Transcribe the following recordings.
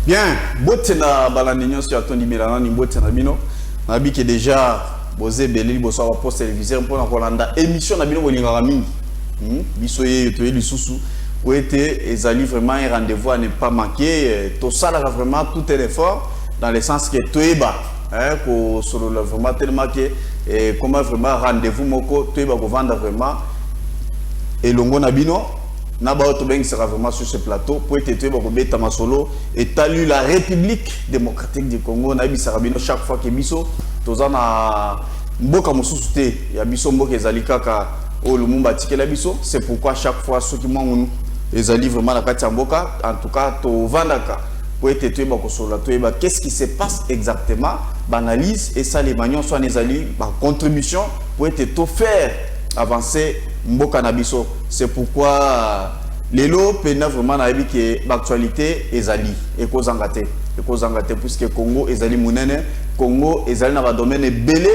Bien, botena balandinyo sur Tony Milana ni botena bino. Nabi que déjà bozé belili boso wa poste téléviseur pour na kolanda émission na bino bolingaka mingi. Biso ye to lisusu ou été ezali vraiment un rendez-vous à ne pas manquer. To sala vraiment tout est effort dans le sens que toeba ko solo vraiment tellement que comment vraiment rendez-vous moko toeba ko vendre vraiment et longo na bino. Naba Otobeng sera vraiment sur ce plateau pour être tué par Beta Masolo et talu la République démocratique du Congo. Nabi Sarabino chaque fois que Biso, Tozana Mboka Moussoute, ya Biso Mboka Ezalika ka o Lumumba Tikela Biso. C'est pourquoi chaque fois ceux qui m'ont Ezali vraiment la Katia Mboka, en tout cas to Vandaka pour être tué par Kosola Tueba. Qu'est-ce qui se passe exactement? Banalise et ça les manions soit Ezali par contribution pour être tout faire avancer Mboka Nabiso. C'est pourquoi les lots pena vraiment na que l'actualité ezali ekozangate puisque Congo ezali munene, Congo ezali na ba domaine belé,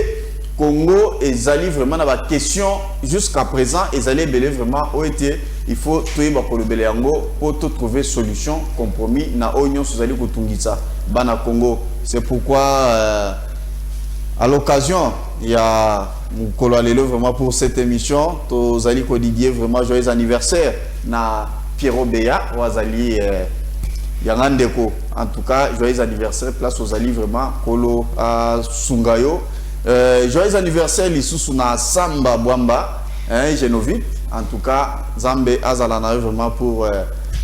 Congo ezali vraiment na ba question jusqu'à présent ezali belé vraiment OET il faut tout ba ko le belé yango pour trouver solution compromis na oignon ezali kotungisa bana Congo. C'est pourquoi à l'occasion, il y a Mukolo Alelo vraiment pour cette émission. Tozali Kodidier vraiment joyeux anniversaire na Pierrot Beya Wazali Yangandeko. En tout cas, joyeux anniversaire place aux Ali vraiment Kolo à Sungayo. Joyeux anniversaire Lisusu na Samba Bwamba Genovic. En tout cas, Zambe Azalana vraiment pour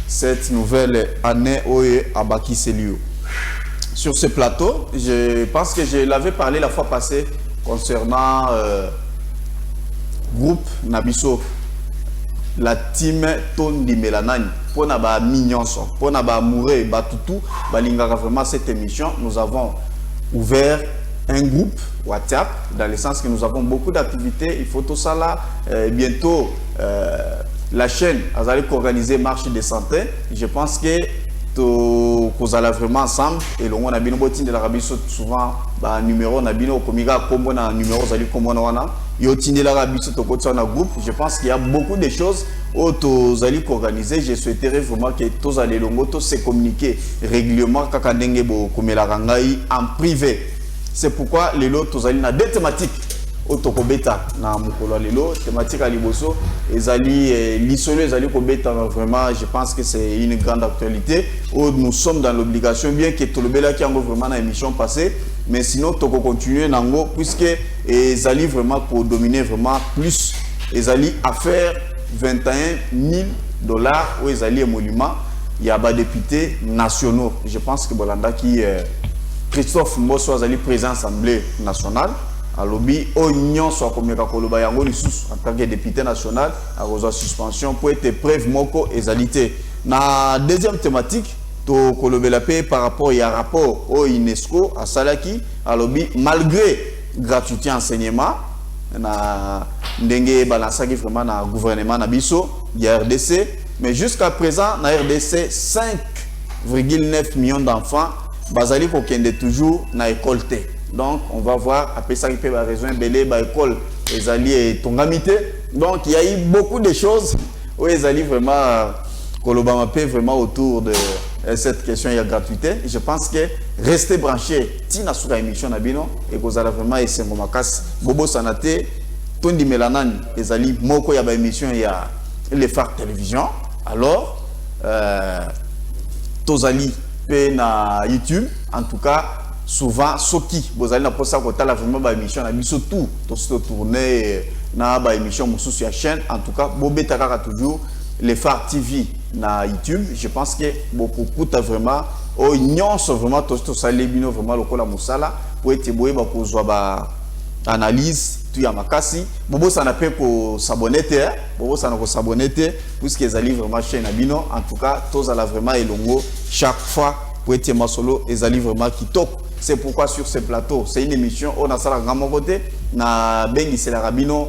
cette nouvelle année Oye Abaki Selio. Sur ce plateau, je pense que je l'avais parlé la fois passée concernant groupe Nabiso, la team Tondi Melanani, pour naba mignonson, pour naba mouré, batutu, balingara vraiment cette émission. Nous avons ouvert un groupe WhatsApp dans le sens que nous avons beaucoup d'activités. Il faut tout ça là. Bientôt, la chaîne a organisé marche de santé. Je pense que nous allons vraiment ensemble et l'on a bien botin de l'Arabie souvent bah numéro na bino komiga kombo na numéro zali kombo na wana yo tindi l'Arabie to kotsa na groupe. Je pense qu'il y a beaucoup de choses auto zali organiser. Je souhaiterais vraiment que tous allez longo tous se communiquer régulièrement kaka ndenge bo komela rangai en privé. C'est pourquoi les lots tous allez na deux thématiques autokobeta na mukolo lelo thématique à liboso ezali lisolo ezali kobeta vraiment. Je pense que c'est une grande actualité où nous sommes dans l'obligation bien que tout le bela qui en vraiment dans l'émission passée, mais sinon toko continuer nango puisque ezali vraiment pour dominer vraiment plus ezali à faire $21 000 où ezali émolument il y a des députés nationaux. Je pense que Bolanda qui Christophe Mbosso ezali président Assemblée nationale à lobby oignon soit comme Koloba yango lisusu en tant que député national à rejoindre suspension pour être preuve moko ezalité. Na deuxième thématique to kolobela pe par rapport il y a rapport au UNESCO à Salaki à lobby malgré gratuité enseignement na ndenge balansaki vraiment na gouvernement na biso ya RDC, mais jusqu'à présent na RDC 5,9 millions d'enfants bazali ko kende toujours na école té. Donc, on va voir, après ça, il peut y avoir raison, belé, école, les alliés et tongamité. Donc, il y a eu beaucoup de choses où les alliés vraiment, Kolobama peut vraiment autour de cette question, il y a gratuité. Je pense que restez branchés, tina sur l'émission Nabino, et que vous allez vraiment essayer de makas, Bobo Sanate, Tondi Melanan, les alliés, Moko, il y a une émission, il y a les phares télévision. Alors, Tozali, peut na YouTube, en tout cas, souvent soki vous allez na posa ko tala vraiment ba émission na biso tout se tourner na ba émission mususu sur la chaîne. En tout cas bobeta kaka toujours les phares TV na YouTube. Je pense que beaucoup kuta vraiment o nyonso vraiment to sale bino vraiment lokola musala pour être boye ba kozwa ba analyse tout ya makasi bobo sana pe ko s'abonner bobo sana ko s'abonner puisque les ali vraiment chaîne na bino. En tout cas tous ala vraiment elongo chaque fois pour être masolo les ali vraiment qui top. C'est pourquoi sur ce plateau, c'est une émission on a ça la gamme côté na bengi c'est la rabino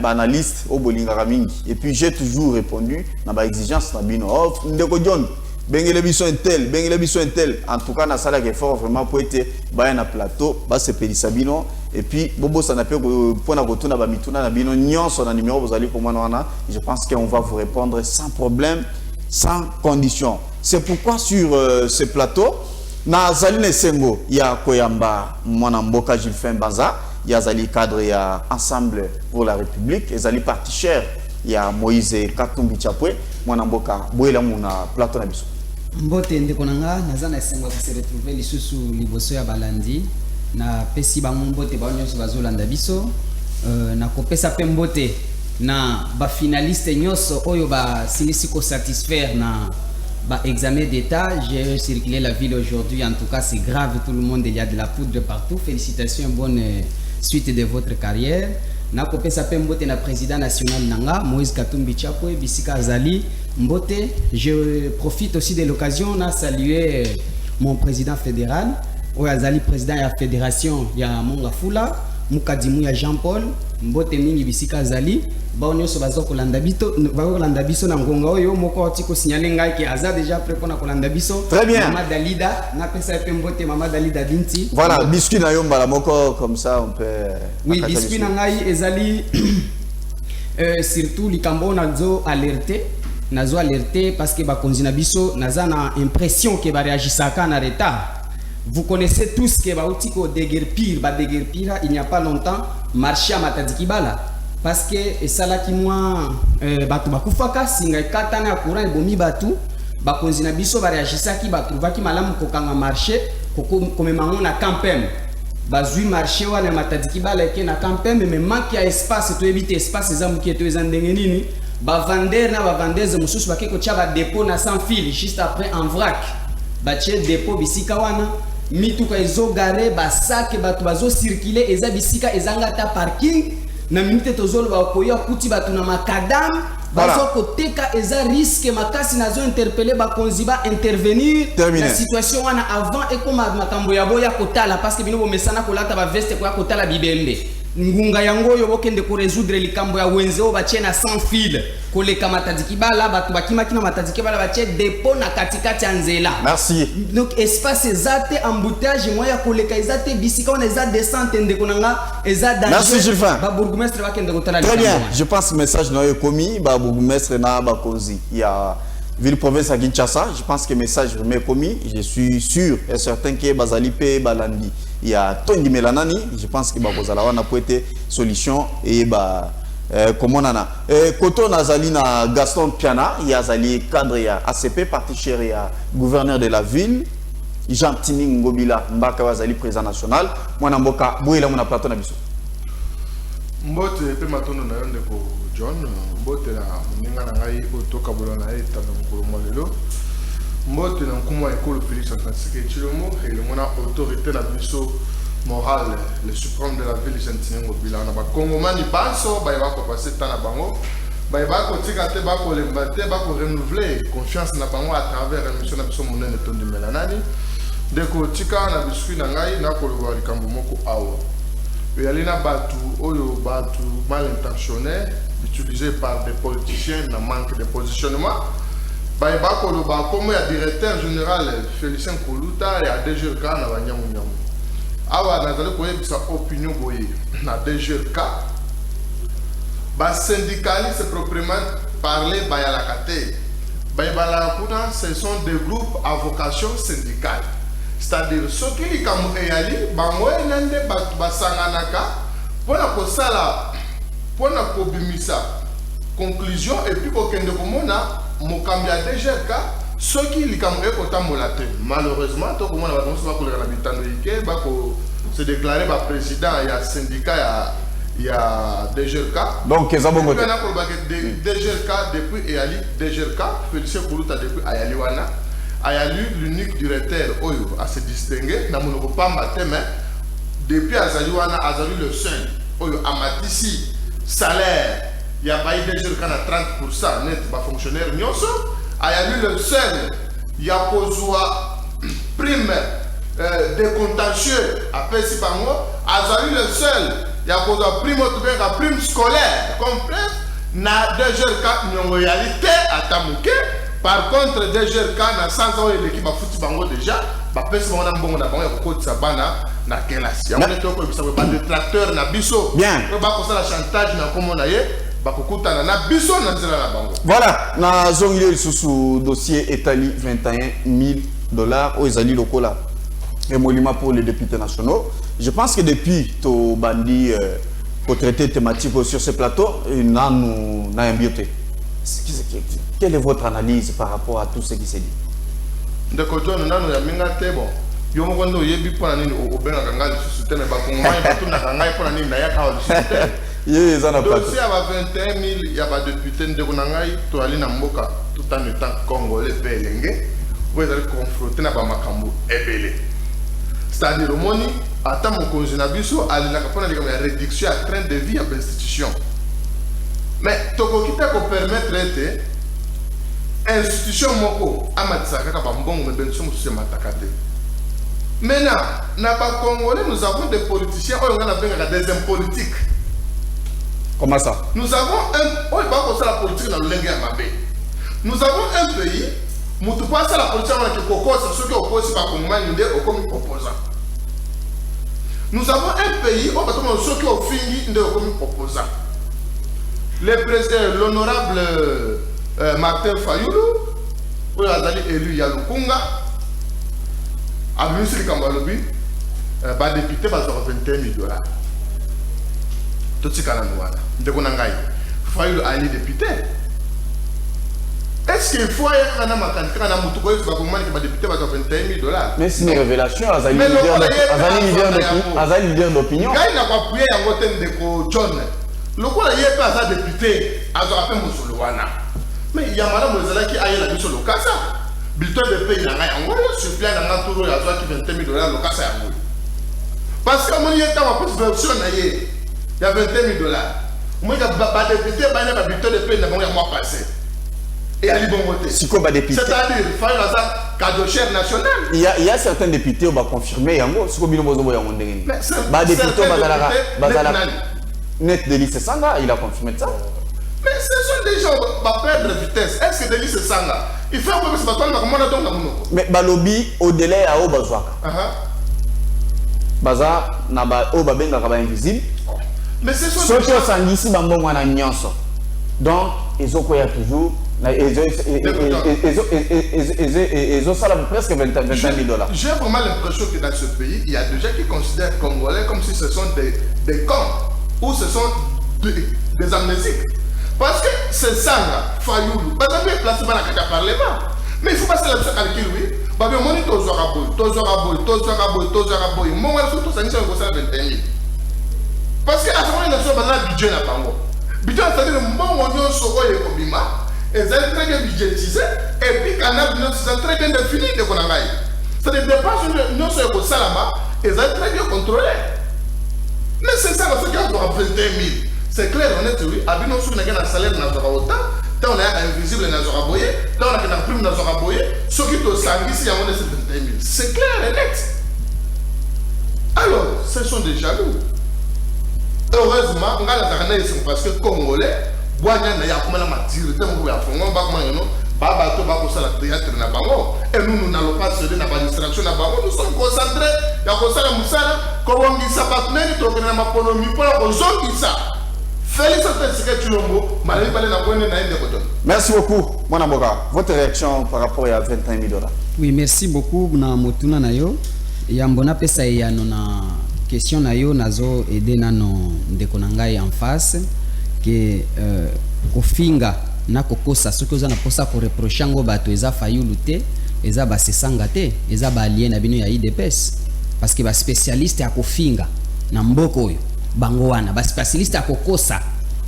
banaliste au bolinga ramingi. Et puis j'ai toujours répondu na ba exigence na bino oh ndeko John bengi le biso intel en tout cas na sala que fort vraiment pour être ba na plateau ba se pelisa bino. Et puis bobo ça n'a pas pour na kotuna ba mituna na bino nyonso na numéro vous allez pour moi wana. Je pense qu'on va vous répondre sans problème, sans condition. C'est pourquoi sur ce plateau, na Zaline Sengo, il y a Koyamba, Mwanamboka Gilfin Baza, il y a Zali cadre, il y a Ensemble pour la République, et Zali parti cher, il y a Moïse Katumbi Chapwe, Mwanamboka, Bouela Mouna, plateau Nabiso. Mbote ndekonanga, nazana Sengo qui se retrouver les sous liboso ya balandi, na pesi bango mbote ba nyonso bazolanda biso, na kopesa pe mbote na ba finaliste nyonso oyo ba silisi ko satisfaire na ba examen d'état. J'ai circulé la ville aujourd'hui, en tout cas c'est grave, tout le monde, il y a de la poudre partout. Félicitations, bonne suite de votre carrière. Na kopesa pe mbote na président national nanga Moïse Katumbi Chapwe bisika azali mbote. Je profite aussi de l'occasion na saluer mon président fédéral oyo azali président ya fédération ya Mongafula Mukadimu ya Jean-Paul mbote mingi bisika azali ba nyonso bazo kolanda biso na ngonga oyo moko otiko signaler ngai ki aza déjà prêt pour na kolanda biso. Très bien. Maman Dalida na pesa pe mbote Maman Dalida Binti. Voilà, biscuit na yomba la moko comme ça on peut. Oui, biscuit na ngai ezali surtout likambo nazo alerter parce que ba konzina biso naza na impression que ba réagisaka na retard. Vous connaissez tous que ba outiko déguerpir il n'y a pas longtemps marché à Matadikibala parce que sala ki moi batu bakufaka singa katana ya courant bomi batu ba konzina biso ba réagisaki ba trouvaki malamu kokanga marché komemango na campem bazui marché wana Matadikibala ke na campem mais manque ya espace to éviter espace za muki to ezandenge nini ba vendeur na ba vendeuse mususu bakeko tia ba dépôt na sans fil juste après en vrac ba tie dépôt bisika wana mituka ezogare basake bato bazo circuler eza bisika ezanga ta parking na minute tozolo bakoya kuti bato na makadam bazo koteka eza risque makasi nazo interpeller bakonzi ba intervenir la situation wana avant ekoma makambo ya boya kotala parce que bino bomesana kolata ba veste ko ya kotala bibembe ngunga yango yo bokende ko résoudre likambo ya wenzeo batie na sans fil koleka Matadikibala bato bakimaki na Matadikibala batie dépôt na katikati ya nzela. Merci. Donc espace ezate embouteillage moya koleka ezate bisika on eza descente ndekonanga eza danger. Merci Gilfin. Ba bourgmestre bakende kotala. Très bien. Je pense message na yo komi ba bourgmestre na ba konzi. Il y a ville province à Kinshasa, je pense que message remet commis, je suis sûr et certain que bazali pe balandi. Il y a Tondi Melanani, je pense que bazala wana pour être solution et comment nana. Koto nazali na Gaston Piana, il y a zali cadre ya ACP parti cher ya gouverneur de la ville. Jean Tini Ngobila Mbaka wazali président national. Mwana mboka boyela mona plateau na biso. Mbote pe matondo na yonde ko John, mbote na ninga na ngai otoka bolona eta na mukolo molelo. Mbote na nkumo ekolo Félix Antansike Chilomo et le mona autorité na biso morale, le suprême de la ville Saint-Denis Ngobila na ba Kongomani baso ba va ko passer temps na bango. Ba ko tika te ba ko lembate ba ko renouveler confiance na bango à travers émission na biso monene Tondi Melanani. Deko tika na biscuit na ngai na ko lo likambo moko awa. Il y a des mal intentionnés utilisés par des politiciens dans manque de positionnement. Comme le directeur général Félicien Koluta et à DGRK na Banyamunyamu. Awa nazali koyebisa sa opinion boye na DGRK. Ba syndicalistes proprement parlé bayalakate. Bayabalakuna ce sont des groupes à vocation syndicale. C'est-à-dire ceux qui sont réalisés, ils pour la conclusion et puis pour que nous ceux qui malheureusement, se déclarer président et syndicat il y a DGRK. Donc, DGRK depuis Ayali, DGRK, Félicien Koulouta depuis Ayali Wana. Ayali, l'unique directeur à se distinguer, n'a pas depuis Azali Wana, Azali le seul, Amatisi, salaire, il y a pas eu DGRK à 30% net, fonctionnaire, Ayali le seul, il y a prime des contentieux, après si par moi, Azali le seul, il y a prime scolaire, compris, na DGRK en réalité à Tamouké. Par contre, DGRK na sans l'équipe a foutu bango déjà, ba pèse mon ambongo na bango ko tsa bana na kelasi. Ya on est ko bisa ba détracteur na biso. Bien. Ko ba ko ça la chantage na komo na ye. bakokutana na biso na nzela na bango. Voilà, na zongile sous dossier Etali 21 000 $ aux Ezali Lokola et Molima pour les députés nationaux. Je pense que depuis to bandi pour traiter thématique sur ce plateau, n'a un bioté. Quelle est votre analyse par rapport à tout ce qui s'est dit? Ndeko John nanu ya minga tebo. Yo mo kondo yebi pona nini obenga kanga lisusu tene ba kongai batu na kanga pona nini na ya ka lisusu tene. Ye za na plateau. Dossier aba 21 000 ya ba député ndeko na ngai to ali na mboka tout en étant congolais belenge. Vous allez confronter na ba makambo ebele. C'est-à-dire au moni ata mokonzi na biso ali na kapona de la réduction à train de vie à l'institution. Mais toko kita ko permettre ete institution moko amatisaka ka bambongo me benso musu matakate. Maintenant, na ba Congolais nous avons des politiciens oyo ngana benga des hommes politiques. Comment ça? Nous avons un oyo ba ko la politique na lolenge ya mabe. Nous avons un pays mutu pa la politique na ke kokosa soki oposi ba kongomani nde okomi opposant. Nous avons un pays où on soki ofingi nde okomi opposant. Le président, l'honorable Martin Fayoulou, où il a élu Yalukunga, a ministre de Kambalobi, député, va avoir 21 000 $. Tout ce qu'il y a là, Fayoulou a élu député. Est-ce qu'il faut être un député va avoir 21 000 $? Mais c'est une révélation, Azali leader d'opinion. Il n'a pas appuyé à côté de John. Le quoi il est pas député, a appelé Moussolouana. Mais il y a madame Mozala qui a eu la mission au Kassa. Bulletin de paye n'a rien en gros, suppléant dans un tour, il y a qui 20 000 $ au Kassa. Parce que mon y est en plus version, il y a 21 000 $. Moi, il y a des députés, il y a un bulletin de paye, il y a un mois passé. Et à l'Ibongoté. C'est-à-dire, il faut un cadeau cher national. Il y a certains députés qui ont confirmé, ce que Net Delis Sanga, il a confirmé ça. Mais ce sont des gens qui vont perdre vitesse. Est-ce que Delis Sanga, il fait un peu de ce bâton, mais Balobi, au-delà à Obazwaka. Baza, Naba, Obabenga, invisible. Mais ce sont des gens. Donc, ils ont toujours. Ils ont ça presque 21 000 $. J'ai vraiment l'impression que dans ce pays, il y a des gens qui considèrent les Congolais comme si ce sont des cons ou ce sont des amnésiques. Parce que c'est ça, Fayoulou. Vous avez placé dans le Parlement. Mais il faut passer la chose calcul, oui. Vous avez monité aux Araboy. Moi, je suis tout ça, 21 000. Parce qu'à ce moment, il y a un budget là Bango. Budget, c'est-à-dire que mon oignon soro et Kobima, ils ont très bien budgétisé, et puis Canal, ils ont très bien défini de Konangaï. C'est-à-dire que les dépenses, nous sommes au Salama, ils ont très bien contrôlé. Mais c'est ça, parce qu'il y a 21 000. C'est clair, honnête, oui. Abino sou n'a un salaire n'a pas autant, tant on est invisible n'a pas boyé, tant on a une prime n'a pas boyé, ce qui est au sanguin, si on est 21 000. C'est clair et net. Alors, ce sont des jaloux. Heureusement, on a la carnet parce que Congolais, Boignan n'a pas la matière, on va théâtre et nous n'allons pas céder à la distraction. Nous sommes concentrés, merci beaucoup, mon avocat. Votre réaction par rapport à 21 000 $? Oui, merci beaucoup. Na motuna na yo. Yambona pesa ya nona question na yo nazo aider nano ndeko nangai en face que kofinga na kokosa soki oza na posa ko reprocher ngo bato eza Fayoulou te eza ba sesanga te eza ba alien na bino ya IDPS parce que ba spécialiste ya kofinga na mboko oyo bango wana ba spécialiste ya kokosa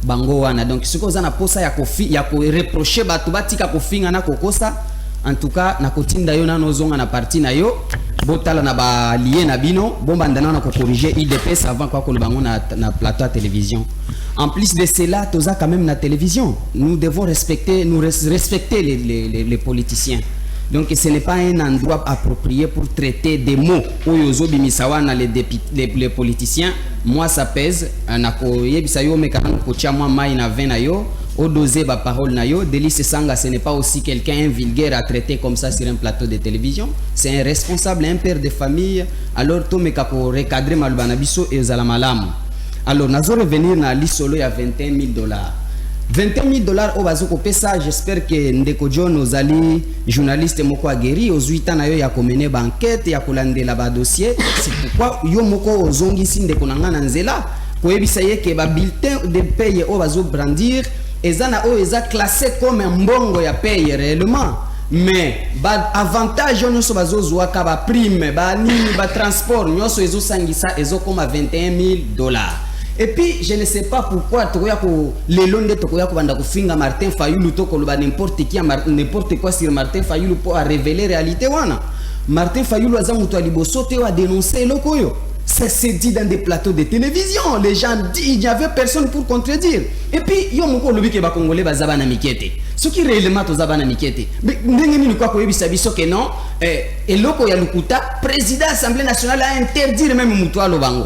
bango wana donc soki oza na posa ya ko reprocher bato batika kofinga na kokosa en tout cas na kotinda yo na nozonga na parti na yo botala na ba alien na bino bomba ndana na ko corriger IDPS avant quoi ko le bango na plateau à télévision. En plus de cela, tous quand même la télévision. Nous devons respecter les politiciens. Donc ce n'est pas un endroit approprié pour traiter des mots. Les politiciens, moi ça pèse. Au dosé ba parole na yo, Delis Sanga, ce n'est pas aussi quelqu'un vulgaire à traiter comme ça sur un plateau de télévision. C'est un responsable, un père de famille. Alors tout me pour recadrer malbanabiso et zalamalamu. Alors, nous allons revenir à l'isolo, il y a 21 000 $. 21 000 dollars au bazoko pesa. J'espère que Ndeko John ozali journaliste moko aguerri ozuita na yo ya komene banquette ya kolandela ba dossier. C'est pourquoi yo moko ozongi si Ndeko nanga na nzela koyebisa ye ke ba bulletin de paye au bazo brandir ezana o eza classé comme un mbongo ya paye réellement. Mais ba avantage nyonso bazozwa ka ba prime ba nini ba transport nyonso ezo sangisa ezo koma 21 000 dollars. Et puis je ne sais pas pourquoi tokoya ko lelonde tokoya ko banda ko finga Martin Fayulu to ko ba n'importe qui n'importe quoi sur Martin Fayulu pour révéler réalité wana. Martin Fayulu aza muto aliboso te wa dénoncer lokoyo. Ça s'est dit dans des plateaux de télévision, les gens disent, il n'y avait personne pour contredire. Et puis, il y a un peu de Congolais qui sont mikete. Ce qui réellement est zabana mikete. Mais nous quoi que biso que non, et loko ya lukuta, président de l'Assemblée nationale a interdit même mutoa lobango.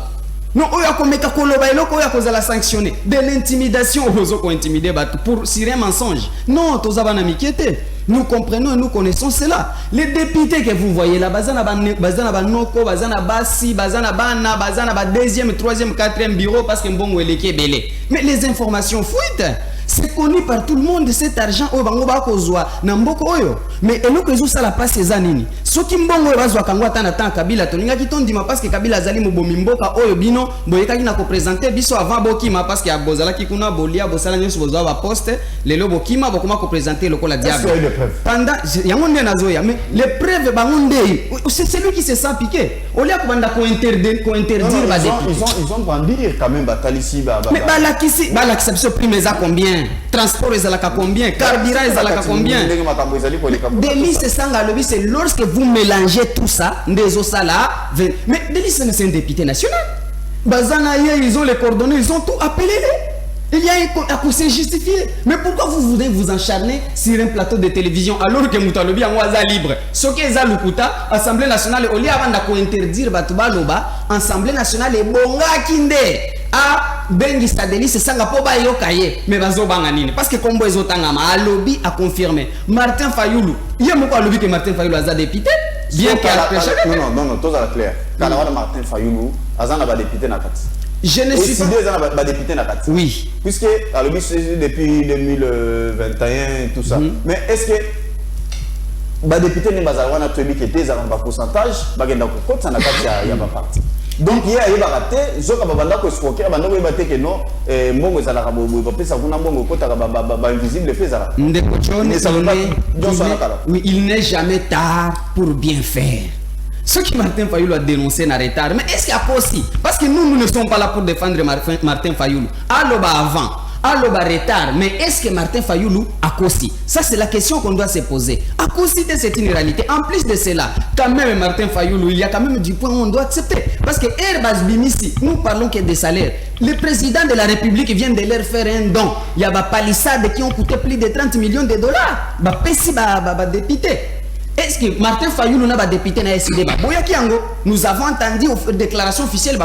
Non, oya ko meka koloba eloko oya ko zala sanctionner de l'intimidation ozo ko intimider pour sur un mensonge. Non, to zabana mikete. Nous comprenons et nous connaissons cela. Les députés que vous voyez là, bazana banoko, bazana basi, bazana bana, bazana ba deuxième, troisième, quatrième bureau parce que mbongo eleke belé. Mais les informations fuitent. C'est connu par tout le monde cet argent au bango ba kozwa na mboko oyo. Mais eloko ezo sala passe ezanini. Soki mbongo bazwa kangwa tana tan Kabila toninga kitondima parce que Kabila azali mobomi mboka oyo bino boyeka kina ko présenter biso avant bokima parce que abozala kikuna bolia bosala nyoso bozwa ba poste lelo bokima bokoma ko présenter lokola diable. Pendant yangonde nazoya mais les preuves bangonde c'est celui qui se sent piqué. Olia ko banda ko interdire ba député. Ils ont brandir quand même batalisi ba. Mais la exception prime za combien? Transport ezalaka combien? Carburant ezalaka combien? Délice sanga lobi c'est lorsque vous mélangez tout ça, ndezo sala. Mais Délice c'est un député national. Bazana ils ont les coordonnées, ils ont tout appelé. Il y a un conseil justifié. Mais pourquoi vous voulez vous encharner sur un plateau de télévision alors que Moutalobi en oisa libre? Ce qui est Zalukuta, Assemblée nationale, au lieu avant de interdire Batubaloba, Assemblée nationale est bonga kinde. Ah, Bengi Stadeli, c'est ça, yo kaye, mais bazo banganine. Parce que comme ils ont un lobby a confirmé. Martin Fayulu, il y a beaucoup de lobby que Martin Fayulu a député. Bien qu'il non, tout est clair. Quand Martin Fayulu, Azana va député na kati. Je ne suis pas député na kati. Oui. Puisque à lobby depuis 2021 et tout ça. Mais est-ce que ba député ne bazalwana tobi que des en pourcentage, bagenda ko kotsa na kati ya ba parti. Donc il y a eu baraté, zoka babanda ko escroquer, banda ko yebate que non, mbongo ezalaka bo pesa kuna mbongo kotaka ba invisible pesa. Ndeko John, oui, il n'est jamais tard pour bien faire. Ce que Martin Fayulu a dénoncé n'a retard. Mais est-ce qu'il y a possible? Parce que nous ne sommes pas là pour défendre Martin Fayulu. Allo ba avant, allo ba retard. Mais est-ce que Martin Fayulu a causi? Ça c'est la question qu'on doit se poser. A causi c'est une réalité. En plus de cela, quand même Martin Fayulu, il y a quand même du point où on doit accepter. Parce que Airbus Bimissi, nous parlons que des salaires. Le président de la République vient de leur faire un don. Il y a des palissades qui ont coûté plus de 30 millions de dollars. Bah pessi ba député. Est-ce que Martin Fayulu n'a pas député na SID? Nous avons entendu aux déclarations officielles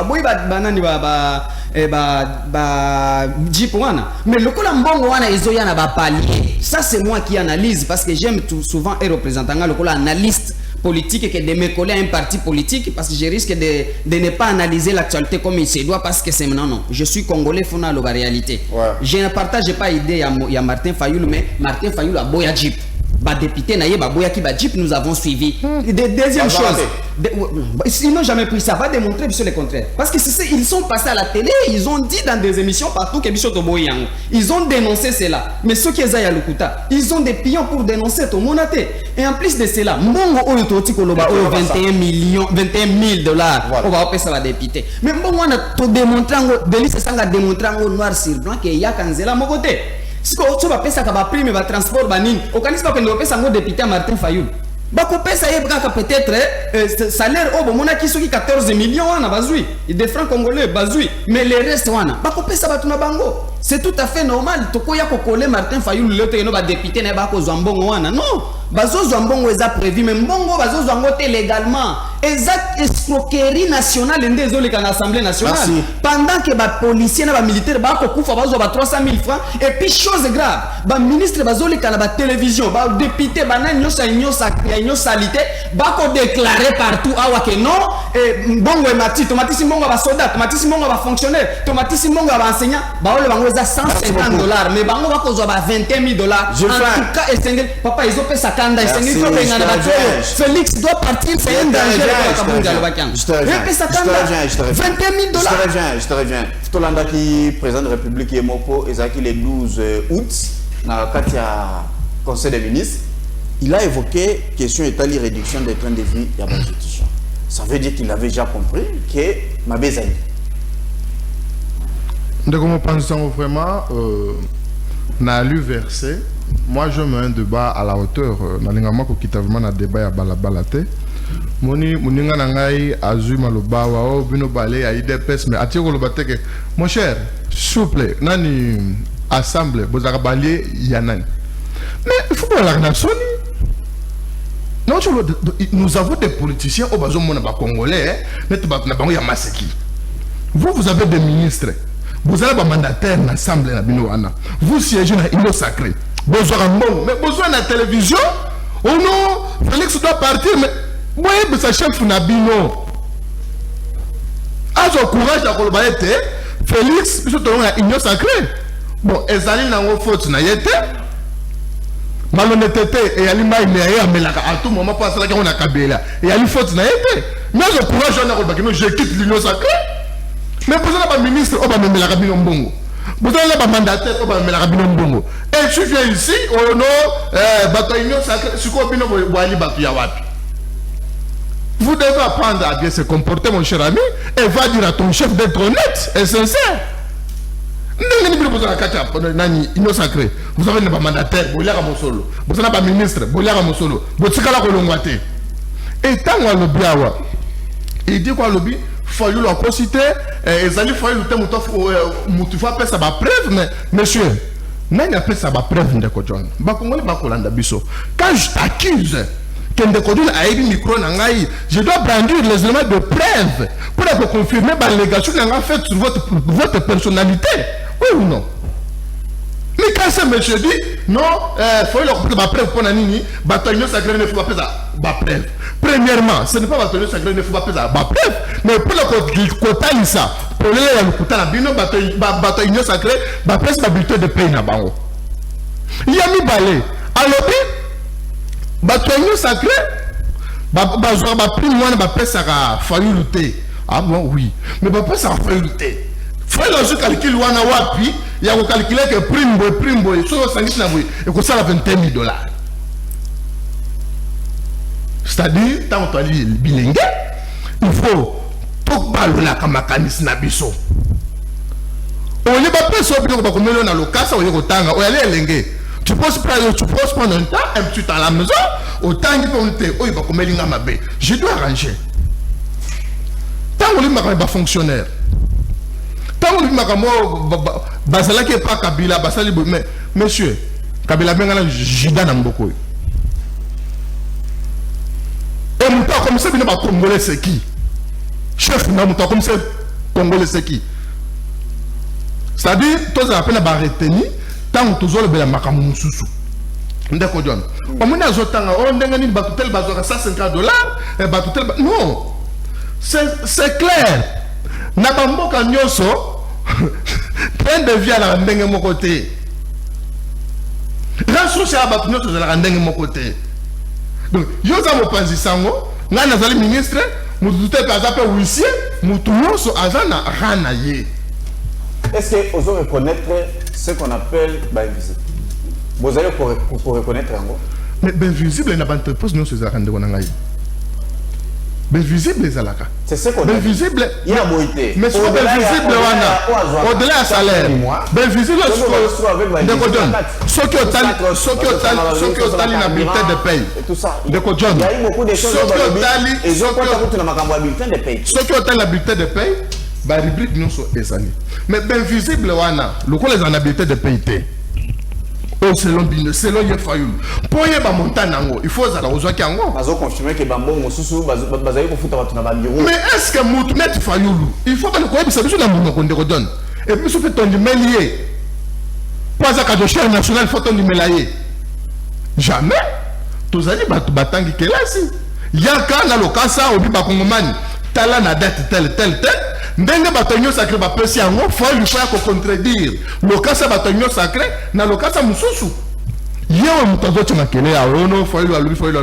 Jeep wana. Mais le Colambongo wana ezoya na ba palier. Ça c'est moi qui analyse parce que j'aime tout souvent un représentant le analyste politique que de me coller à un parti politique parce que je risque de ne pas analyser l'actualité comme il se doit parce que c'est non. Je suis congolais fona la réalité. Ouais. Je ne partage pas l'idée à Martin Fayulu mais Martin Fayulu a boya Jeep. Bah député naïe bah boya qui bah Jeep nous avons suivi. Deuxième chose, ils n'ont jamais pris ça, va démontrer sur le contraire. Parce que ils sont passés à la télé, ils ont dit dans des émissions partout que Bisoto Boyang. Ils ont dénoncé cela. Mais ceux qui sont à Lukuta, ils ont des pions pour dénoncer ton monaté. Et en plus de cela, Mbongo Oyototi Koloba 21 000 dollars. On va appeler ça la député. Mais Mbongo on a tout démontré, Délice Sanga démontré en noir sur blanc qu'il y a Kanzela mon côté. Si tu vas payer ça comme prime va transport banin au canisme que nous payons député Martin Fayulu ba ko pesa ye braka peut-être salaire au bon mona qui sont 14 millions wana bazui de francs congolais bazui mais les restes wana ba ko pesa ba tuna bango c'est tout à fait normal to ko ya ko coller Martin Fayulu le no ba député na ba ko zwambongo wana non bazo zwambongo eza prévu mais mbongo bazo zwango légalement exact escroquerie nationale ende ezoleka na assemblée nationale. Merci. Pendant que ba policiers na ba militaires ba ko kufa bazo ba 300 000 francs et puis chose grave ba ministre bazoleka na ba télévision ba député ba na nyosa salité ba ko déclarer partout awa que non mbongo e mati tomatisi mbongo ba soldat tomatisi mbongo ba fonctionnaire tomatisi mbongo ba enseignant ba ole bango za $150 mais bango ba ko zo ba $20 000 en tout cas Essengel papa ils ont fait sa kanda Essengel ko benga na ba Félix doit partir c'est un danger je te reviens. Tolanda qui président de la République et Mopo Ezaki le 12 août dans le Conseil des ministres, il a évoqué question étali réduction des trains de vie et institution. Ça veut dire qu'il avait déjà compris que ma besoin. Donc comment pensons vraiment n'a lu verset. Moi je mets un débat à la hauteur. Nalingama ko kitavuma na débat ya balabalate. Moni muninga nangai azu maloba wa bino balé ya IDPS mais atiko lo bateke mon cher s'il vous plaît nani assemblée bozaka balé ya nani mais il faut pas la nation non nous avons des politiciens au bazo mona ba congolais mais na bango ya maseki vous avez des ministres vous avez des mandataires dans l'assemblée na bino wana vous siégez na ilo sacré besoin mbongo mais besoin na télévision oh non Félix doit partir mais moi, je suis chef Nabino. Azo courage à Kolobaete, Félix, je te donne une sacrée. Bon, Ezali n'a pas faute, n'a yété. Malhonnêteté, et Alima, il est à tout moment, pas ça qu'on a Kabila. Et Ali faute, n'a yété. Mais je courage à Kolobaete, je quitte l'union sacrée. Mais pour ça, le ministre, on va me la Kabino Mbongo. Vous avez un mandataire, on va me la Kabino Mbongo. Et tu viens ici, au nom, bateau union sacrée, ce qu'on a dit, Wali Batuyawapi. Vous devez apprendre à bien se comporter, mon cher ami, et va dire à ton chef d'être honnête et sincère. Vous avez un mandataire, vous avez un solo, vous avez un ministre, vous avez un solo, vous avez un solo. Et tant qu'on a le biawa, il dit quoi le bi, faut lui la citer, et il faut lui le temps, il faut appeler ça ma preuve, mais monsieur, n'a pas ça ma preuve de Kodjon. Quand je t'accuse, je dois brandir les éléments de preuve pour confirmer l'allégation que vous fait sur votre personnalité. Oui ou non? Mais quand ce monsieur dit non, il faut leur preuve pour Nanini, bataillon sacré ne faut pas faire preuve. Premièrement, ce n'est pas bataillon sacré ne faut pas faire preuve, mais pour le quota ça, pour le quota la bino bataillon sacré, presse la bulletin de paye na bango. Il y a mis balai. Alors bataillon sacré, prime moi na presse a fallu lutter. Ah bon oui, mais presse a fallu lutter. Faut le calcul wana wapi, il y a calculer que prime boy, so sangis na boy, et que ça la $20 000. C'est-à-dire tant que tu bilingue, il faut tout balola comme mécanisme na biso. On y va pas so bien ko komelo na lokasa o yeko tanga, o yale elenge. Tu poses prendre un temps, un petit temps à la maison, autant qu'il peut on va komeli nga mabe. Je dois arranger. Tant on lui ma fonctionnaire. Tant on lui ma basala qui pas Kabila, basali mais monsieur, Kabila bengala jida na mboko. Et mon temps comme ça bien ba congolais c'est qui? Chef na mon temps comme ça congolais c'est qui? C'est-à-dire tous à peine ba retenir tant toujours le bela makamu mususu. Ndeko John. Omuna zotanga on ndengani batutel bazora $150 et batutel non. C'est clair. Na bamboka nyoso train de vie à la ndenge mon côté. Ressources à batu nyoso la ndenge mon côté. Donc yoza mo panzi sango nga nazali ministre mututé kaza pe huissier mutu nyoso azana rana ye. Est-ce que vous allez reconnaître ce qu'on appelle invisible? Vous allez pour reconnaître en gros? Mais invisible, il n'y a pas d'entreprise, nous, c'est ça. Invisible, les alaka. C'est ce qu'on appelle. Invisible, il y a moïté. Mais ce qu'on appelle invisible, au-delà du salaire. Invisible, ce qui est tali na bulletin de paye. Il y a beaucoup de choses. Ce qui est tali na bulletin de paye. Bah rubrique nous sont des années. Mais ben visible wana, le coup les en habileté de payer. selon Bino, selon Yefayulu. Pour y avoir montagne, il faut ça aux autres. Bazo confirmer que Bambo Mosusu bazaï ko futa batuna bamiro. Mais est-ce que Moutounet Fayulu, il faut pas le croire, ça veut dire qu'on te redonne. Et puis, si fait ton démêlier, pas à de chaire nationale, il faut ton démêlier. Jamais. Tous allez battre qui est là, si. Il y a quand dans le cas ça, au Biba Kongomani, tala na date tel. Ndenge bataillon sacré va passer en haut, faut lui faire contredire. Le cas ça bataillon sacré, dans le cas ça Moussousou. Hier on m'a dit que makele a ono, faut lui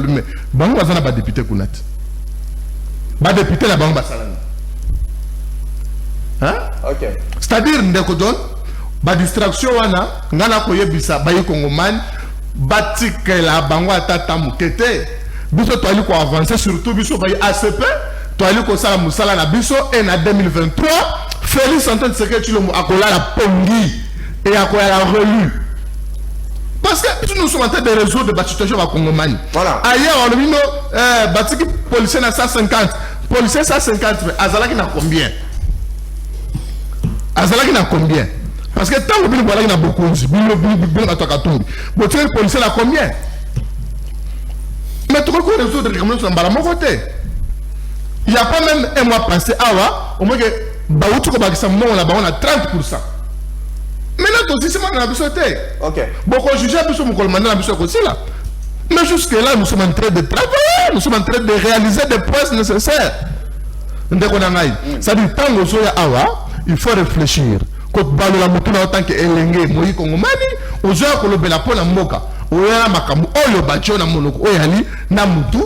mais bango bazana ba député kunat. Ba député la bango basalana. Hein? OK. C'est-à-dire ndeko don ba distraction wana ngana ko yebisa ba Kongomani batikela bango atata mukete. Biso to ali ko avancer surtout biso ba ACP. Toali ko sala musala na biso et na 2023 Félix Antoine Tshisekedi akola la pongi et akola la relu parce que nous sommes en train de résoudre la situation à Congomani. Voilà. Ailleurs on a dit batiki policier na 150 policier 150 azalaki na combien parce que tant que vous voilà na beaucoup bien atakatumbi botier policier na combien mais tout ko résoudre comme nous mbala mon côté. Il n'y a pas même un mois passé, au moins que Baoutou Kobakisa on a 30%. Maintenant, tout ça, on a besoin de OK. Beaucoup jugé à Bissou Moukolmané, on a besoin aussi là. Mais jusque-là, nous sommes en train de travailler, nous sommes en train de réaliser des prouesses nécessaires. Ça dit, tant que il faut réfléchir. Quand on la moto en tant que Elenge, Moïse Kongomani, aux gens qui ont la peau dans Moka, ou à Makamu, ou le bâtiment dans Monoko, ou Yali, Namutu.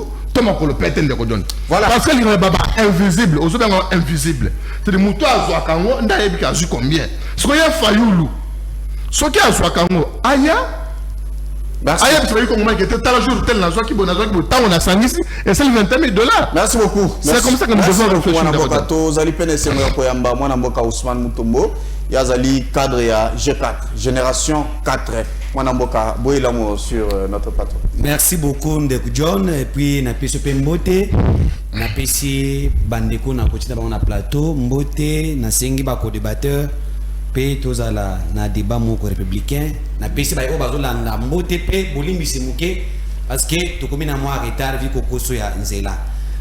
Voilà. Parce que les gens invisibles, aux autres invisibles. C'est-à-dire que les gens ont vu combien. Ce qu'il y a Fayoulou, ce qu'il y a Kango, Aya, Aya, parce que comment était tel jour, tel jour qui bon, on a 5 ici, et c'est $20 000. Merci beaucoup. C'est comme ça que nous devons réfléchir. Zali Penese Moyokoyamba, Mwana Mboka Ousmane Mutombo, Yazali cadre ya G4, génération 4. Mwanamboka Boyelamo sur notre plateau. Merci beaucoup Ndeko John et puis na pesi pe mbote na pesi bandeko na kotina ba na plateau mbote na sengi ba ko débatteur pe tozala na débat moko républicain na pesi ba o bazola na mbote pe bolimbisi muke parce que to komina moi retard vi kokoso ya nzela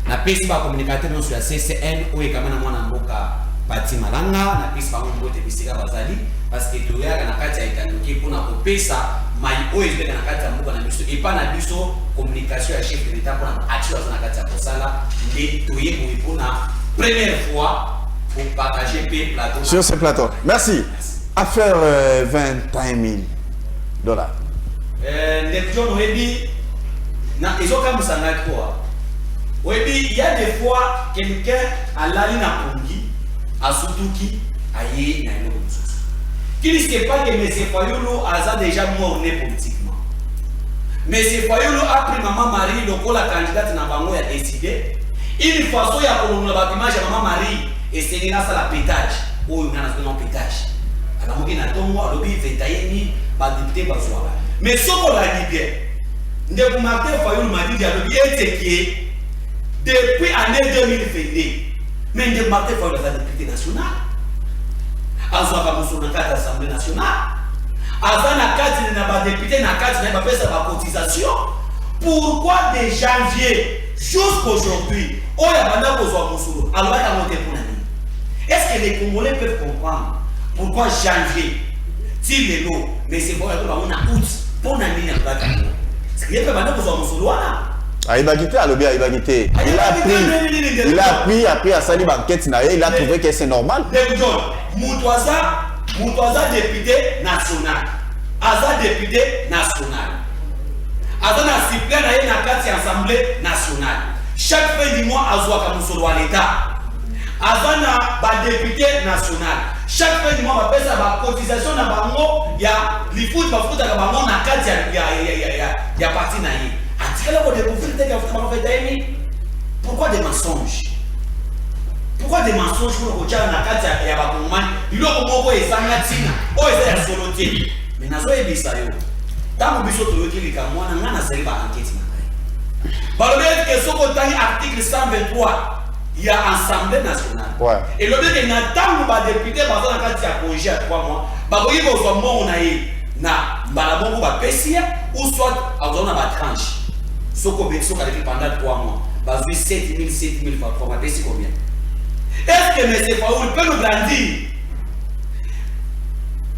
na pesi ba communicateur no sur la CCN o e kamana mwana mboka Pati Malanga na pesi ba mbote bisika bazali parce que tu regardes na kati ya itanuki pour na kopesa mai oyo na kati ya mboka na biso et pas na biso communication ya chef de l'état pour na atira na kati ya kosala mais tu yebo pour na première fois pour partager pe plateau sur ce plateau. Merci. Affaire $20 000. Les gens oyebi na ezoka musanga quoi. Oyebi il y a des fois quelqu'un a lali na pongi asutuki aye na ino. Qui ne sait pas que M. Fayoulou a déjà mort politiquement. M. Fayoulou a pris Maman Marie, le la candidate n'a pas décidé. Une façon, il y a pour le bâtiment de Maman Marie et c'est là la pétage. Ou il y a un pétage. Alors, il y a un lobby, il y a un député. Mais ce qu'on a dit bien, Ndeko Martin Fayoulou m'a dit que depuis l'année 2022, mais Ndeko Martin Fayoulou est député national. Azwa kamuso na kati Assemblée nationale. Azana kati na ba député na kati na ba pesa ba cotisation. Pourquoi de janvier jusqu'aujourd'hui, on a banda kozwa musulu, alors ta monter pour nani? Est-ce que les Congolais peuvent comprendre pourquoi janvier, si les lots, mais c'est pour on a août, pour nani na ba kango? Est-ce qu'il y a pas banda kozwa musulu wana? Aïbagité, Aïbagité. Il a appris à salir banquette, il a trouvé que c'est normal. Moutouaza député national. Aza député national. Aza na suppléant na kati assemblée nationale. Chaque fin du mois, Azoua Kamousolo à l'État. Aza na ba député national. Chaque fin du mois, on appelle ça ba cotisation na bango. Il y a les foot, ba foot à bango na kati ya parti na yi. Pourquoi des mensonges? Pourquoi des mensonges pour le Tchad na kati ya bakongomani? Biloko moko ezanga tina, o eza ya solo te. Mais nazo ebisa yo. Tango biso toyoki likamwana ngana sali ba enquête na ngai. Balobi que soko tani article 123 il y a Assemblée nationale. Ouais. Et le fait que na tango ba député baza na kati ya congé à 3 mois, ba koyi ko so mo na ye na balabongo ba pesia ou soit on a ba tranche soko betso ka pendant 3 mois bazui 7000 francs ba pesi combien est-ce que monsieur Faoul peut nous grandir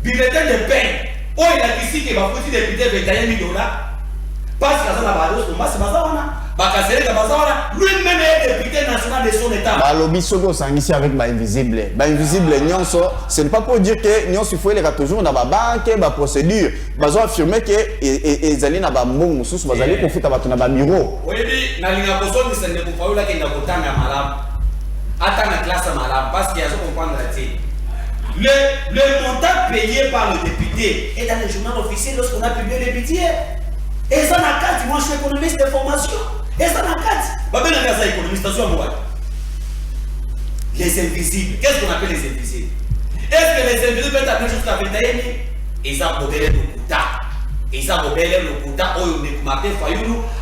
bulletin de paie oh il a dit que va foutre député $21 000 parce que ça na ba dos pour moi c'est bazana bakazeleka bazana lui-même est député national de son état balobi soko sangisi avec ba invisible nyonso ce n'est pas pour dire que nyonso faut les toujours na ba banque ba procédure bazo affirmer que ezali na ba mbongo mususu bazali kofuta bato na ba bureau oyebi na linga kosoni sende ko faula ke na kotanga malamu ata na classe malamu parce qu'il y a ce comprendre là le montant payé par le député est dans le journal officiel lorsqu'on a publié le budget et ça na carte moi je suis économiste de formation et ça n'a pas dit. Les économistes, les invisibles. Qu'est-ce qu'on appelle les invisibles? Est-ce que les invisibles peuvent appeler jusqu'à 21 000? Ils ont modélé le quota. Ils ont modélé le quota.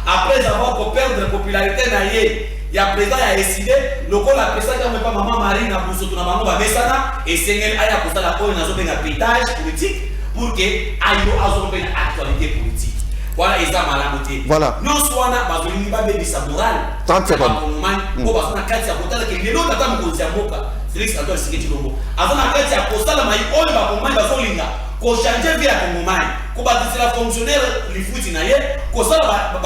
Après avoir perdu la popularité, il y a président qui a décidé, le coup la président qui n'a pas maman Marine a poussé tout le monde et c'est elle a posé la pointe dans un pétage politique pour que aille à une actualité politique. Voilà, ils ont mal. Voilà. Non, soit on a besoin de baby samouraï. 30 secondes. On va faire un cas de la que les autres attendent qu'on s'y moque. Félix Antoine Siketi-Longo. Avant la carte de postal, on va pour moi, il va faire l'inga. Qu'on change via la Congomai. Qu'on va dire la fonctionnaire, les foutis naïe. Qu'on s'en va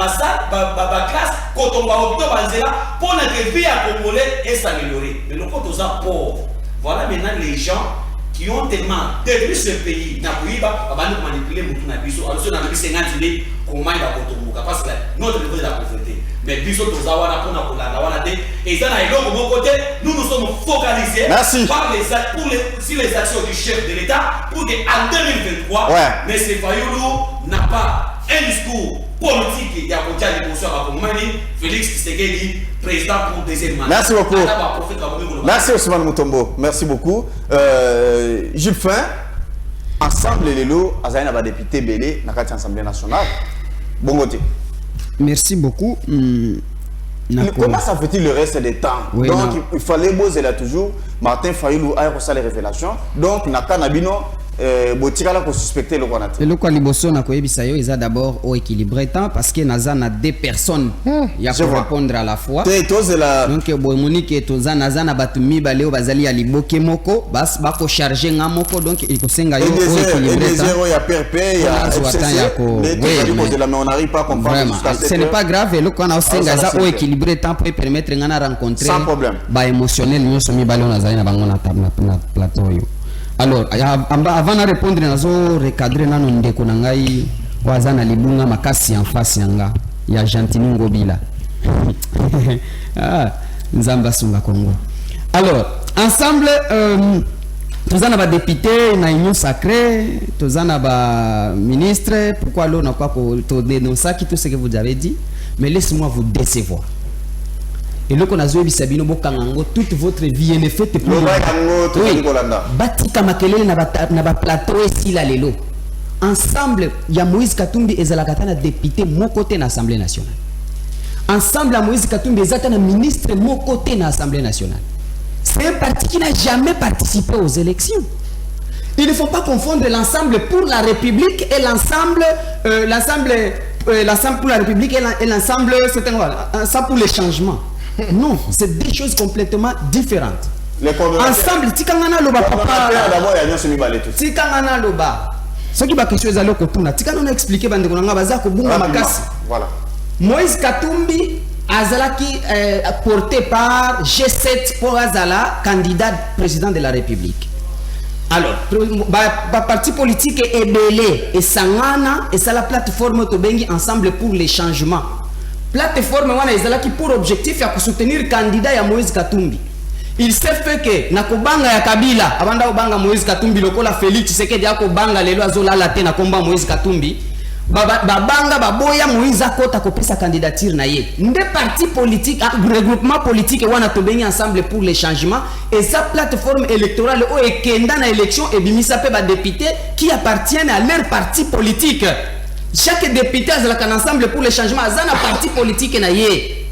classe. Quand on va au bout de Banzela, pour notre vie à Congolais et s'améliorer. Mais le côté aux pauvres. Voilà maintenant les gens qui ont tellement détruit ce pays. N'a pas manipuler mon abisso. Alors, si on a vu 50 000, comment il va continuer? Parce que notre niveau de la pauvreté. Mais biso tozawana pour la et ça n'a mon côté, nous nous sommes focalisés par sur les actions du chef de l'État pour qu'en 2023, M. Fayoulou n'a pas un discours politique qui a contenu l'émotion à Kongomani, Félix Tshisekedi, président pour deuxième mandat. Merci beaucoup. Merci Ousmane Mutombo. Merci beaucoup. Jules Fin, ensemble les lots, Azaïna va député Belé, dans l'Assemblée nationale. Bon côté. Merci beaucoup. Comment ça fait-il le reste des temps? Oui, donc il fallait bosser là toujours. Martin Fayoulou a reçu les révélations. Donc Naka Nabino botikala ko suspecter le Rwanda. Le quoi liboso na koyebisa yo eza d'abord au équilibré temps parce que naza na deux personnes ya pour répondre à la fois. Donc boy Monique toza naza na batu mibale o bazali ya liboke moko bas ba ko charger nga moko donc il ko senga yo au équilibré temps. Il y a PRP, il y a FCC. Mais on n'arrive pas à comprendre. Ce n'est pas grave le quoi na senga za au équilibré temps pour permettre nga na rencontrer sans problème. Ba émotionnel nyoso mibale on nazali na bango na plateau yo. Alors, avant de répondre, nous recadrer nano ndeko nangai wazana libunga makasi en face yanga ya Gentini Ngobila. Nzamba sunga Congo. Alors, ensemble tous en député na union sacrée, tous en ministre, pourquoi l'on n'a pas dénoncer tout ce que vous avez dit, mais laissez-moi vous décevoir. Et là qu'on a joué bisabino bokangango toute votre vie est faite pour batika makelele na ba plateau ici la lelo ensemble ya Moïse Katumbi ezalaka na député mon côté na Assemblée nationale ensemble ya Moïse Katumbi ezalaka na ministre mon côté na Assemblée nationale. C'est un parti qui n'a jamais participé aux élections. Il ne faut pas confondre l'ensemble pour la République et l'ensemble pour la République et l'ensemble c'est ça pour les changements. Non, c'est deux choses complètement différentes. Ensemble, tikangana loba papa. Tikangana loba. Ce qui va question est alors que tout na. Tikangana expliquer bande konanga baza ko bunga makasi. Voilà. Moïse Katumbi azalaki porté par G7 pour azala candidat président de la République. Alors, parti politique est belé et sangana et ça la plateforme tobengi ensemble pour les changements. Plateforme wana ezalaki pour objectif ya soutenir candidat ya Moïse Katumbi. Il s'est fait que nakobanga ya Kabila abanda obanga Moïse Katumbi lokola Félix Tshisekedi akobanga lelo azolala te na komba Moïse Katumbi babanga baboya Moïse akota kopesa candidature na ye. Nde parti politique regroupement politique wana tobengi ensemble pour les changements et sa plateforme électorale o ekenda na élection et bimisa pe ba député qui appartiennent à leur parti politique. Chaque député a un ensemble pour les changements, a un parti politique na yé.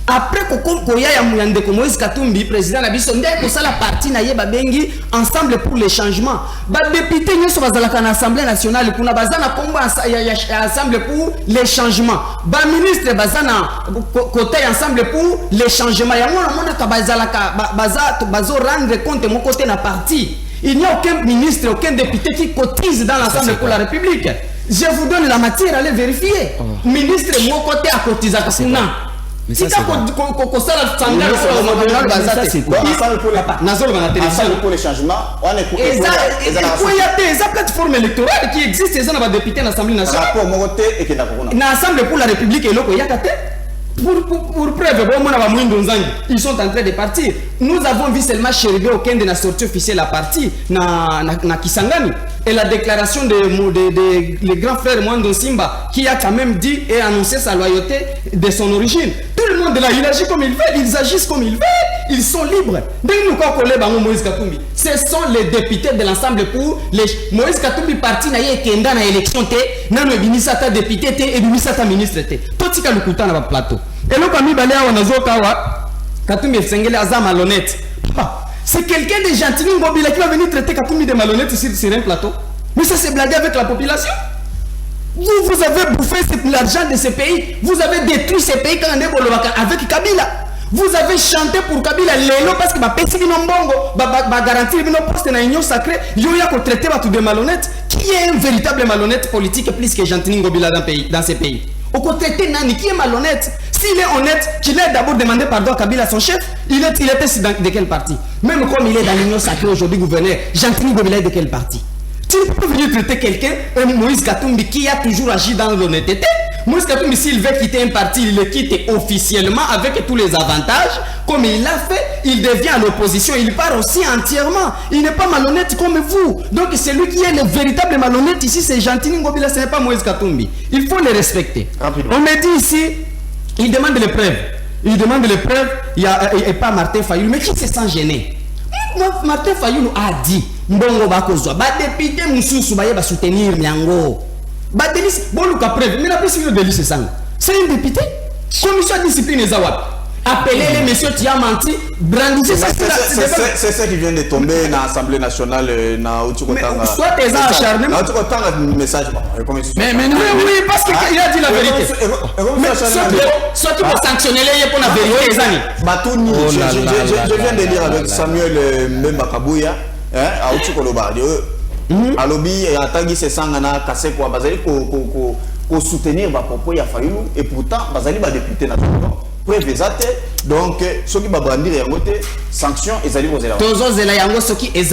après koya ya ndeko Moïse Katumbi président na biso ndé ko sala parti na ye babengi ensemble pour le changement ba député nyoso bazalaka na assemblée nationale kuna bazana kombo ya ensemble pour les changements ba ministre bazana côté ensemble pour les changements ya mona mona ka bazalaka bazo rendre compte mon côté na parti. Il n'y a aucun ministre, aucun député qui cotise dans l'Assemblée pour la République. Je vous donne la matière, allez vérifier. Ministre, mon côté à cotiser à Kasuna. Mais ça, c'est pour les changements. On est la plateforme électorale qui existe, c'est un député dans l'Assemblée nationale. Dans l'Assemblée pour la République, pour preuve, ils sont en train de partir. Nous avons vu seulement Chéribé aucun de la sortie officielle à partir na Kisangani. Et la déclaration de le grand frère Mwando Simba qui a quand même dit et annoncé sa loyauté de son origine. Tout le monde là, il agit comme il veut, ils agissent comme ils veulent, ils sont libres. Ce sont les députés de l'ensemble pour les Moïse Katumbi parti na yekenda na élection te, na no ebimisa député te, ebimisa ministre te. Totika lukuta na plateau. Et là comme balé a nazoka wa Katumbi Sengele aza malhonnête. C'est quelqu'un de gentil Ngobila qui va venir traiter Katumbi de malhonnête sur un plateau. Mais ça c'est blaguer avec la population. Vous avez bouffé l'argent de ce pays. Vous avez détruit ce pays avec Kabila. Vous avez chanté pour Kabila Lélo parce que ma pesi binombongo, ma garantie bino poste na union sacrée, yo ya ko traiter tout de malhonnête. Qui est un véritable malhonnête politique plus que Gentini Ngobila dans ce pays? Au côté Nani qui est malhonnête. S'il est honnête, qu'il ait d'abord demandé pardon à Kabila, son chef, il était de quel parti? Même comme il est dans l'union sacrée aujourd'hui, gouverneur, Gentini Ngobila est de quel parti? Tu ne peux pas venir traiter quelqu'un, Moïse Katumbi, qui a toujours agi dans l'honnêteté. Moïse Katumbi, s'il veut quitter un parti, il le quitte officiellement avec tous les avantages. Comme il l'a fait, il devient à l'opposition, il part aussi entièrement. Il n'est pas malhonnête comme vous. Donc c'est lui qui est le véritable malhonnête ici, c'est Gentini Ngobila, ce n'est pas Moïse Katumbi. Il faut le respecter. Rapidement. On me dit ici, il demande les preuves. Il demande les preuves, il n'y a pas Martin Fayoulou, mais qui se sent gêné? Martin Fayoulou a dit, Mbongo bakozwa, ba député mususu ba yeba soutenir Miango. Ba Delis, bon Luka preuve, mais la personne de Delis c'est ça. C'est un député. Commission de discipline et Zawad. Appelez les messieurs qui ont menti, brandissez ça. C'est ça qui vient de tomber dans l'Assemblée nationale. Soit tes acharnements. Message. Mais oui, parce qu'il a dit la vérité. Soit tu peux sanctionner les pour la vérité, les amis. Batouni, je viens de lire avec Samuel Mbembakabouya. À Outukoloba, à lobby et à Tangi Sangana, Kassé quoi, Bazali, pour soutenir Bapopo Yafayoulou, et pourtant, Bazali va député national. Preuve exacte, donc, ceux qui va brandir et voter, sanctions, et Zali Rosela. Tozo Zela Yango, ceux qui est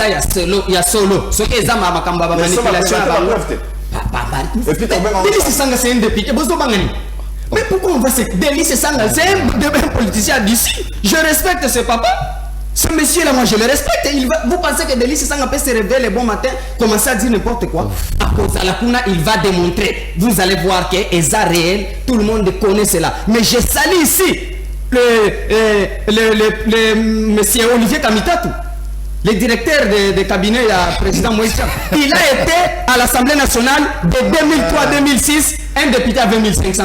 solo, ceux qui est Zama Makamba, manipulation à la et puis, Délice Sanga, c'est un député, Bozo Bangani. Mais pourquoi on va se Délice Sanga, c'est un politicien d'ici. Je respecte ce papa. Ce monsieur-là, moi je le respecte. Vous pensez que Délice Sanga peut se réveiller le bon matin, commencer à dire n'importe quoi? À cause de la Kuna, il va démontrer. Vous allez voir que Eza réel, tout le monde connaît cela. Mais je salue ici le monsieur Olivier Kamitatou, le directeur de cabinet du président Moïse. Il a été à l'Assemblée nationale de 2003-2006, un député à $20 500.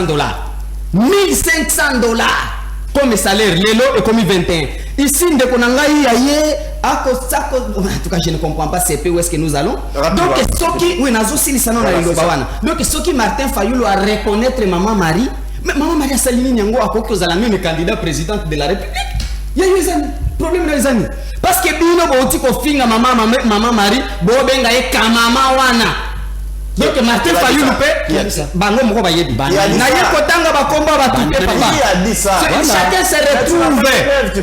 $1500 comme salaire, l'élo est comme 21. Ici, en tout cas, je ne comprends pas CP où est-ce que nous allons. Donc, ce qui Martin Fayoulou a reconnaître Maman Marie, mais Maman Marie a salini Nyango à quoi que vous allez même candidat présidente de la République. Il y a eu des amis, problème des amis. Parce que Bino Bouti Kofinga Maman Marie, Bobenga et Kamama Wana. Donc Martin Fayoulou bango moko bayebi na ye kotanga bakomba batute papa chacun se retrouve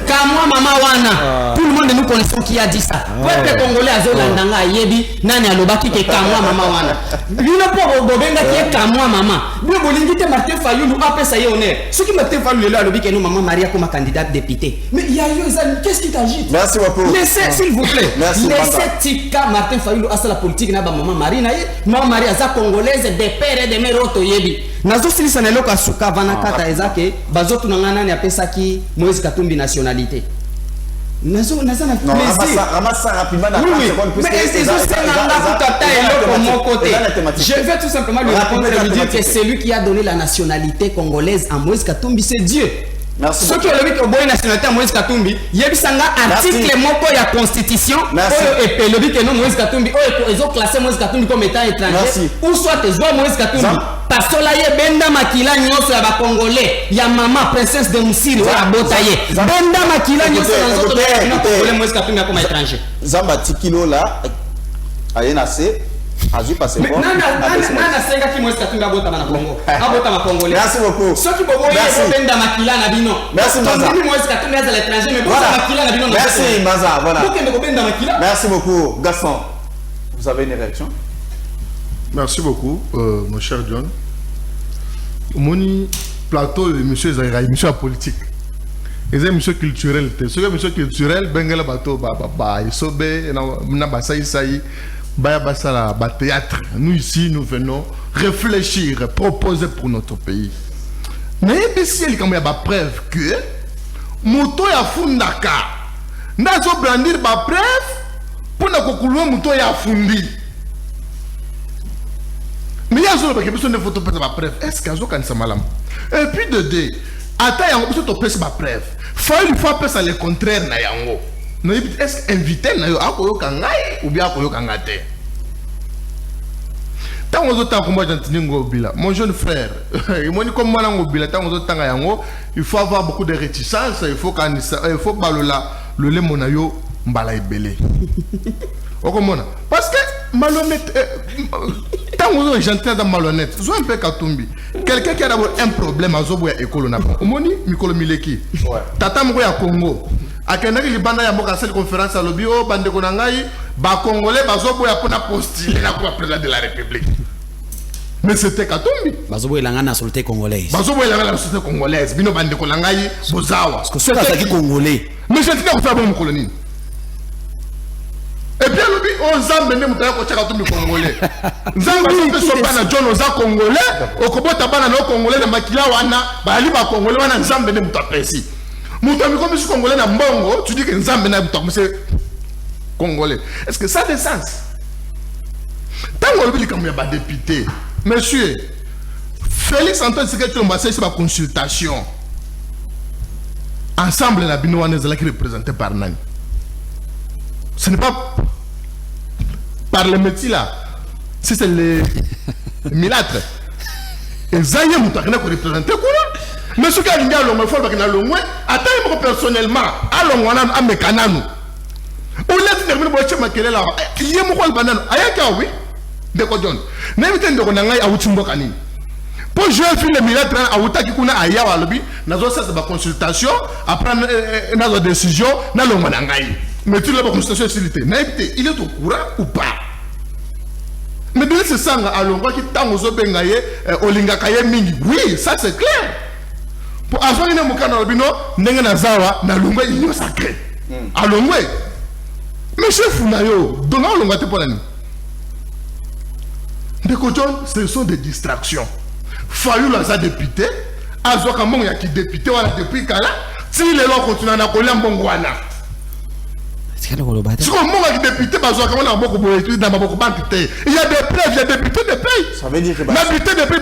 kamwa mama wana tout le monde nous connaissons qui a dit ça peuple congolais azolandanga yebi nani alobaki ke kamwa mama wana bino po bobenga ki kamwa mama bino bolingi te Martin Fayoulou apesa ye honneur ce qui Martin Fayoulou le alobi ke no maman Maria comme candidate député mais il y a eu qu'est-ce qui t'agite? Merci beaucoup. Laissez s'il vous plaît. Laissez tika Martin Fayoulou asa la politique na ba maman Marie na ye maman Aza congolaise de père et de mère auto yebi nazo silisa na loka suka vana kata ezake bazotu na ngana ni apesaki Moïse Katumbi nationalité nazo na plaisir ramassa rapidement dans 30 secondes mais je vais tout simplement lui répondre et lui dire que c'est lui qui a donné la nationalité congolaise à Moïse Katumbi, c'est Dieu. Merci Ce qui est le boy nationalité Moïse Katumbi, yebisanga article moko ya constitution et le but que non Moïse Katumbi ils ont classé Moïse Katumbi comme étant étranger ou soit ils ont Moïse Katumbi parce que là ye benda makila nyoso ya ba congolais ya maman princesse de Musiri wa botaye benda makila nyoso na zoto na congolais Moïse Katumbi comme étranger Zamba tikilo là ayena se azu passé bon nana senga ki Moïse Katumbi abota na Congo abota ma congolais merci beaucoup ce qui bobo ye benda makila na bino merci Maza Moïse Katumbi à l'étranger mais bon makila na bino merci Maza voilà benda makila merci beaucoup Gaston vous avez une réaction merci beaucoup mon cher John moni plateau monsieur Zaira monsieur politique et c'est monsieur culturel ce que monsieur culturel bengala bateau ba isobe na basai sai ba basala ba théâtre nous ici nous venons réfléchir proposer pour notre pays mais ici il y a ba preuve que moto ya fundaka ndazo brandir ba preuve pour na kokulwa moto ya fundi mais il y a des personnes qui ne font pas de preuve. Est-ce qu'il y a des gens et puis de deux, attends, il y a des gens qui ne preuve. Il faut faire le contraire. Est-ce qu'inviter ou bien tant que temps comme moi mon jeune frère, il faut avoir beaucoup de réticence, il faut le lait monayo mbala ibele. Parce que malhonnête, tant que j'entends dans malhonnête, je un peu Katumbi. Quelqu'un qui a d'abord un problème à Zobo et Ekolo Napa. Omoni, Mikolo Mileki. Tata Mouya Congo. A Kenaki, les bandes à Moka, cette conférence à l'Obio, Bande Konangaï, Ba Congolais, Bazobo ya Pona postile, la président de la République. Mais c'était Katumbi. Bazobo il a la nationalité congolaise. Bazobo il a la nationalité congolaise. Bino Bande Konangaï, Bozawa. Parce que c'est pas ça qui est congolais. Mais je ne sais pas faire mon colonie. Et bien, on zambe ne mutaya ko chaka tumbi congolais. Zambe pe so bana John oza congolais, okobota bana no congolais na makila wana, bali ba congolais wana nzambe ne mutapesi. Mutami comme si congolais na mbongo, tu dis que nzambe na mutapesi congolais. Est-ce que ça a des sens? Tant qu'on dit comme il y a pas député, monsieur Félix Antoine Tshisekedi Tshilombo c'est ma consultation. Ensemble la binoane qui est représenté par Nani. Ce n'est pas par les métiers là, si c'est les milâtres. Et Zaye Moutakina qui représente quoi? Mais ce qui a été à l'homme, il faut qu'il y ait l'homme. Attends, personnellement, à l'homme, à mes canaux. On l'a dit, il y a un banane. Ayaka, oui, de Kodjon. N'évitez de Ronangaï à Ouchimbokani. Pour jouer les milâtres à Outakikuna à Yawalobi, nous avons fait ma consultation, après notre décision, nous avons mais tu l'as pas constaté sur l'été. Il est au courant ou pas? Mais de ce sang à l'ongwa qui t'a aux obengaye, olingakaye mingi. Oui, ça c'est clair. Pour avoir une mokana albino, n'enga nazawa, na longwa il est sacré. À l'ongwa. Mais chef Funayo, donnons l'ongwa te pour l'année. Des cochons, ce sont des distractions. Fallu la député, Azokamon ya qui député, voilà depuis Kala, si les lois continuent à coller en bongwana. Si on m'a député, il y a des preuves, il y a des députés de pays. Ça veut dire que la député de pays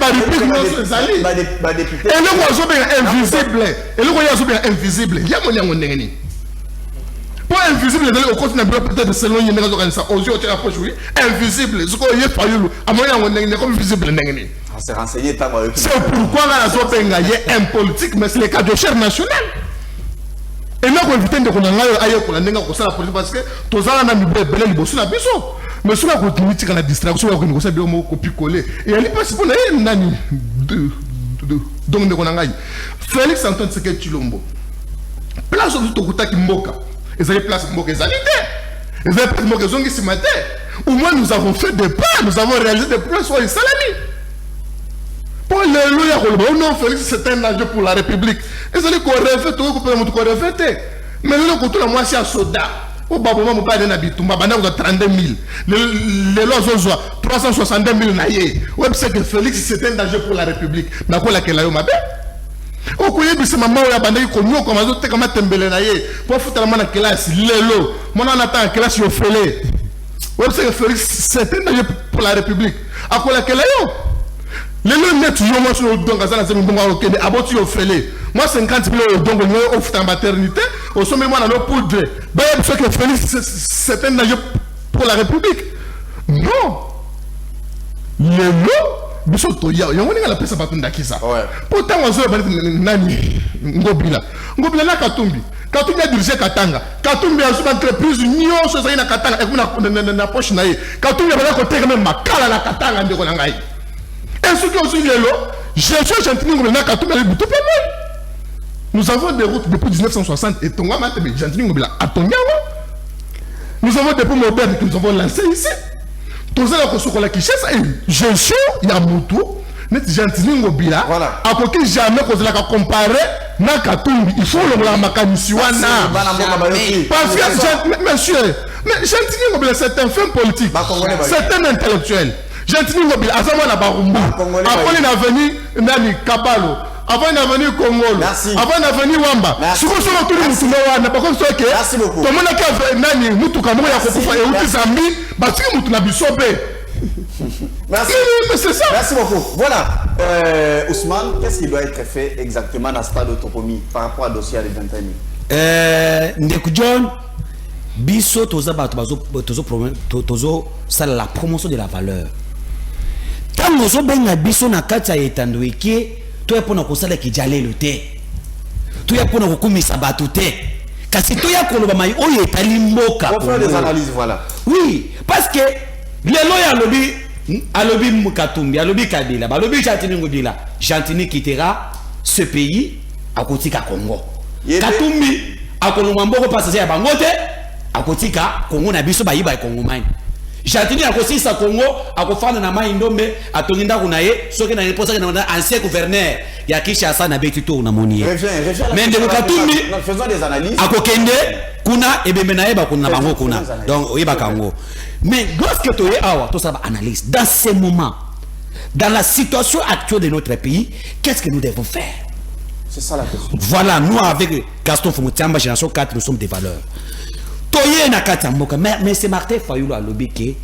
va député. Et le oiseau est invisible. Et le oiseau est invisible. Il y a mon négani. Pour invisible, au continent peut-être selon les organisations, aux yeux de la poche, oui, invisible. Ce qu'on y est failli, à moyen on est comme visible négani. C'est renseigné tant que c'est pourquoi la zone est un politique, mais c'est le cas de chair nationale. Et nous avons évité de politique parce que tous les gens ont besoin de mais si on continue à la distraction, on va copier-coller. Et elle est pas si bonne. Donc, Félix Antoine Tshisekedi Tshilombo. Place où tu as Mboka. Ils avaient place Mboka. Ils avaient place Mboka. Ils ont dit au moins nous avons fait des pas, nous avons réalisé des plans sur les salami. Pour les lois, non, Félix, c'est un enjeu pour la République. Ils ont dit qu'on refait tout, qu'on peut refait. Mais nous, quand on a c'est un soda. Au Baboma, on parle d'un habitant, on a 32 000. Les lois ont 362 000 naïe. Oui, c'est que Félix, c'est un danger pour la République. Mais quoi, laquelle a eu ma belle? Au courrier de ce moment, on a bandé comme nous, comme nous, comme tembele naïe. Pour foutre la main à classe, les lots. Mon en attend classe, il faut fêler. Oui, c'est que Félix, c'est un danger pour la République. À quoi laquelle a eu? Les lois net, toujours moi sur le don, à ça, c'est le bon à aboti au fêler. moi 50 000 euros donc on offre en maternité au sommet moi dans le poudre ben ce que Félix c'est un enjeu pour la République non biso to ya yango ninga la pesa batunda kisa pourtant on zo nani ngobila na Katumbi a dirigé Katanga Katumbi a une entreprise nyonso za ina Katanga et na poche na ye Katumbi a côté même makala na Katanga ndeko na ngai et ce que aussi lelo gestion Gentini na Katumbi a tout pas nous avons des routes depuis 1960 et Tonga mate Gentini ngobila atonyawo nous avons des ponts modernes que nous avons lancés ici. Tous les gens qui ont été gestion, il y a Moutou, mais Gentini Ngobila, à côté jamais qu'on a comparé na Katumbi, il faut le makanisiwana. Parce que, monsieur, mais Gentini Ngobila, c'est un fait politique, c'est un intellectuel. Gentini Ngobila, à ce moment-là, après il est venu Nani Kabalo. Avant d'avenir Congo, avant d'avenir Wamba, si vous êtes tous les Moutoulawa, n'a pas comme ça que merci beaucoup. Tout le monde a fait Nani Moutoukamou, il y a beaucoup de Zambi, parce que Moutounabisobe. Merci. Mais c'est ça. Merci beaucoup. Voilà. Ousmane, qu'est-ce qui doit être fait exactement dans ce stade d'autonomie par rapport au dossier à l'Éventement Ndeko John, biso toza la promotion de la valeur. Tant nous avons bien biso na kati ya etandweki. Tu es pour nous conseiller qui j'allais lutter. Tu es pour nous commissaire battu. Car si tu es pour nous maï oye talimboka. On fait des analyses voilà. Oui, parce que les lois à lobby Mukatumbi, à lobby Kabila, à lobby Gentini Ngobila, Gentini quittera ce pays à côté ka Congo. Katumbi à Congo mboko passer à Bangote à côté ka Congo na biso bayiba Congo mai. Gentini a aussi sa Congo a kofana na maindombe a toninda kunaye soki na réponse na ancien gouverneur ya Kinshasa na betito na monier mais de Katumbi faisons des analyses a kokende kuna ebembe na eba kuna bango kuna donc oyeba kango mais lorsque tu es awa to ça va analyse dans ces moments dans la situation actuelle de notre pays qu'est-ce que nous devons faire c'est ça la question voilà nous avec Gaston Fumutiamba génération 4 nous sommes des valeurs. Toye na katamboka mais c'est Martin Fayulu à lobby que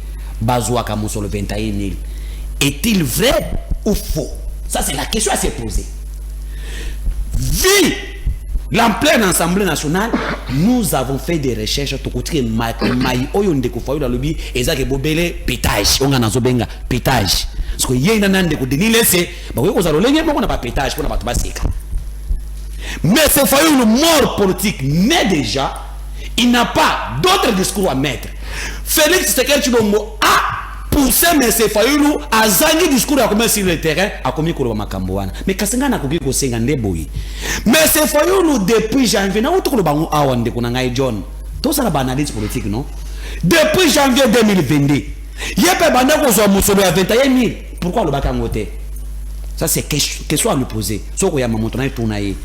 bazouaka sur le 21 000. Est-il vrai ou faux? Ça c'est la question à se poser. Vu l'ampleur de l'Assemblée nationale, nous avons fait des recherches pour côté mai oyonde ko Fayulu à lobby ezake bobele pétage on a benga pétage parce que yena nande ko denile c'est ba ko za lolenge moko na pas pétage pour na ba seka. Mais c'est Fayulu mort politique mais déjà il n'a pas d'autre discours à mettre. Félix Tshisekedi Tshilombo a poussé M. Fayulu à zangi discours à comment sur le terrain à comment il makamboana. Mais Kasenga na koki ko senga ndeboyi. M. Fayulu depuis janvier na otoko bango awande kunanga John. Tout ça la analyse politique non. Depuis janvier 2022. Yepe banda ko zo musolo ya 21 000. Pourquoi le bakangote? Ça c'est question à lui poser. Soko ya mamoto na tournaye.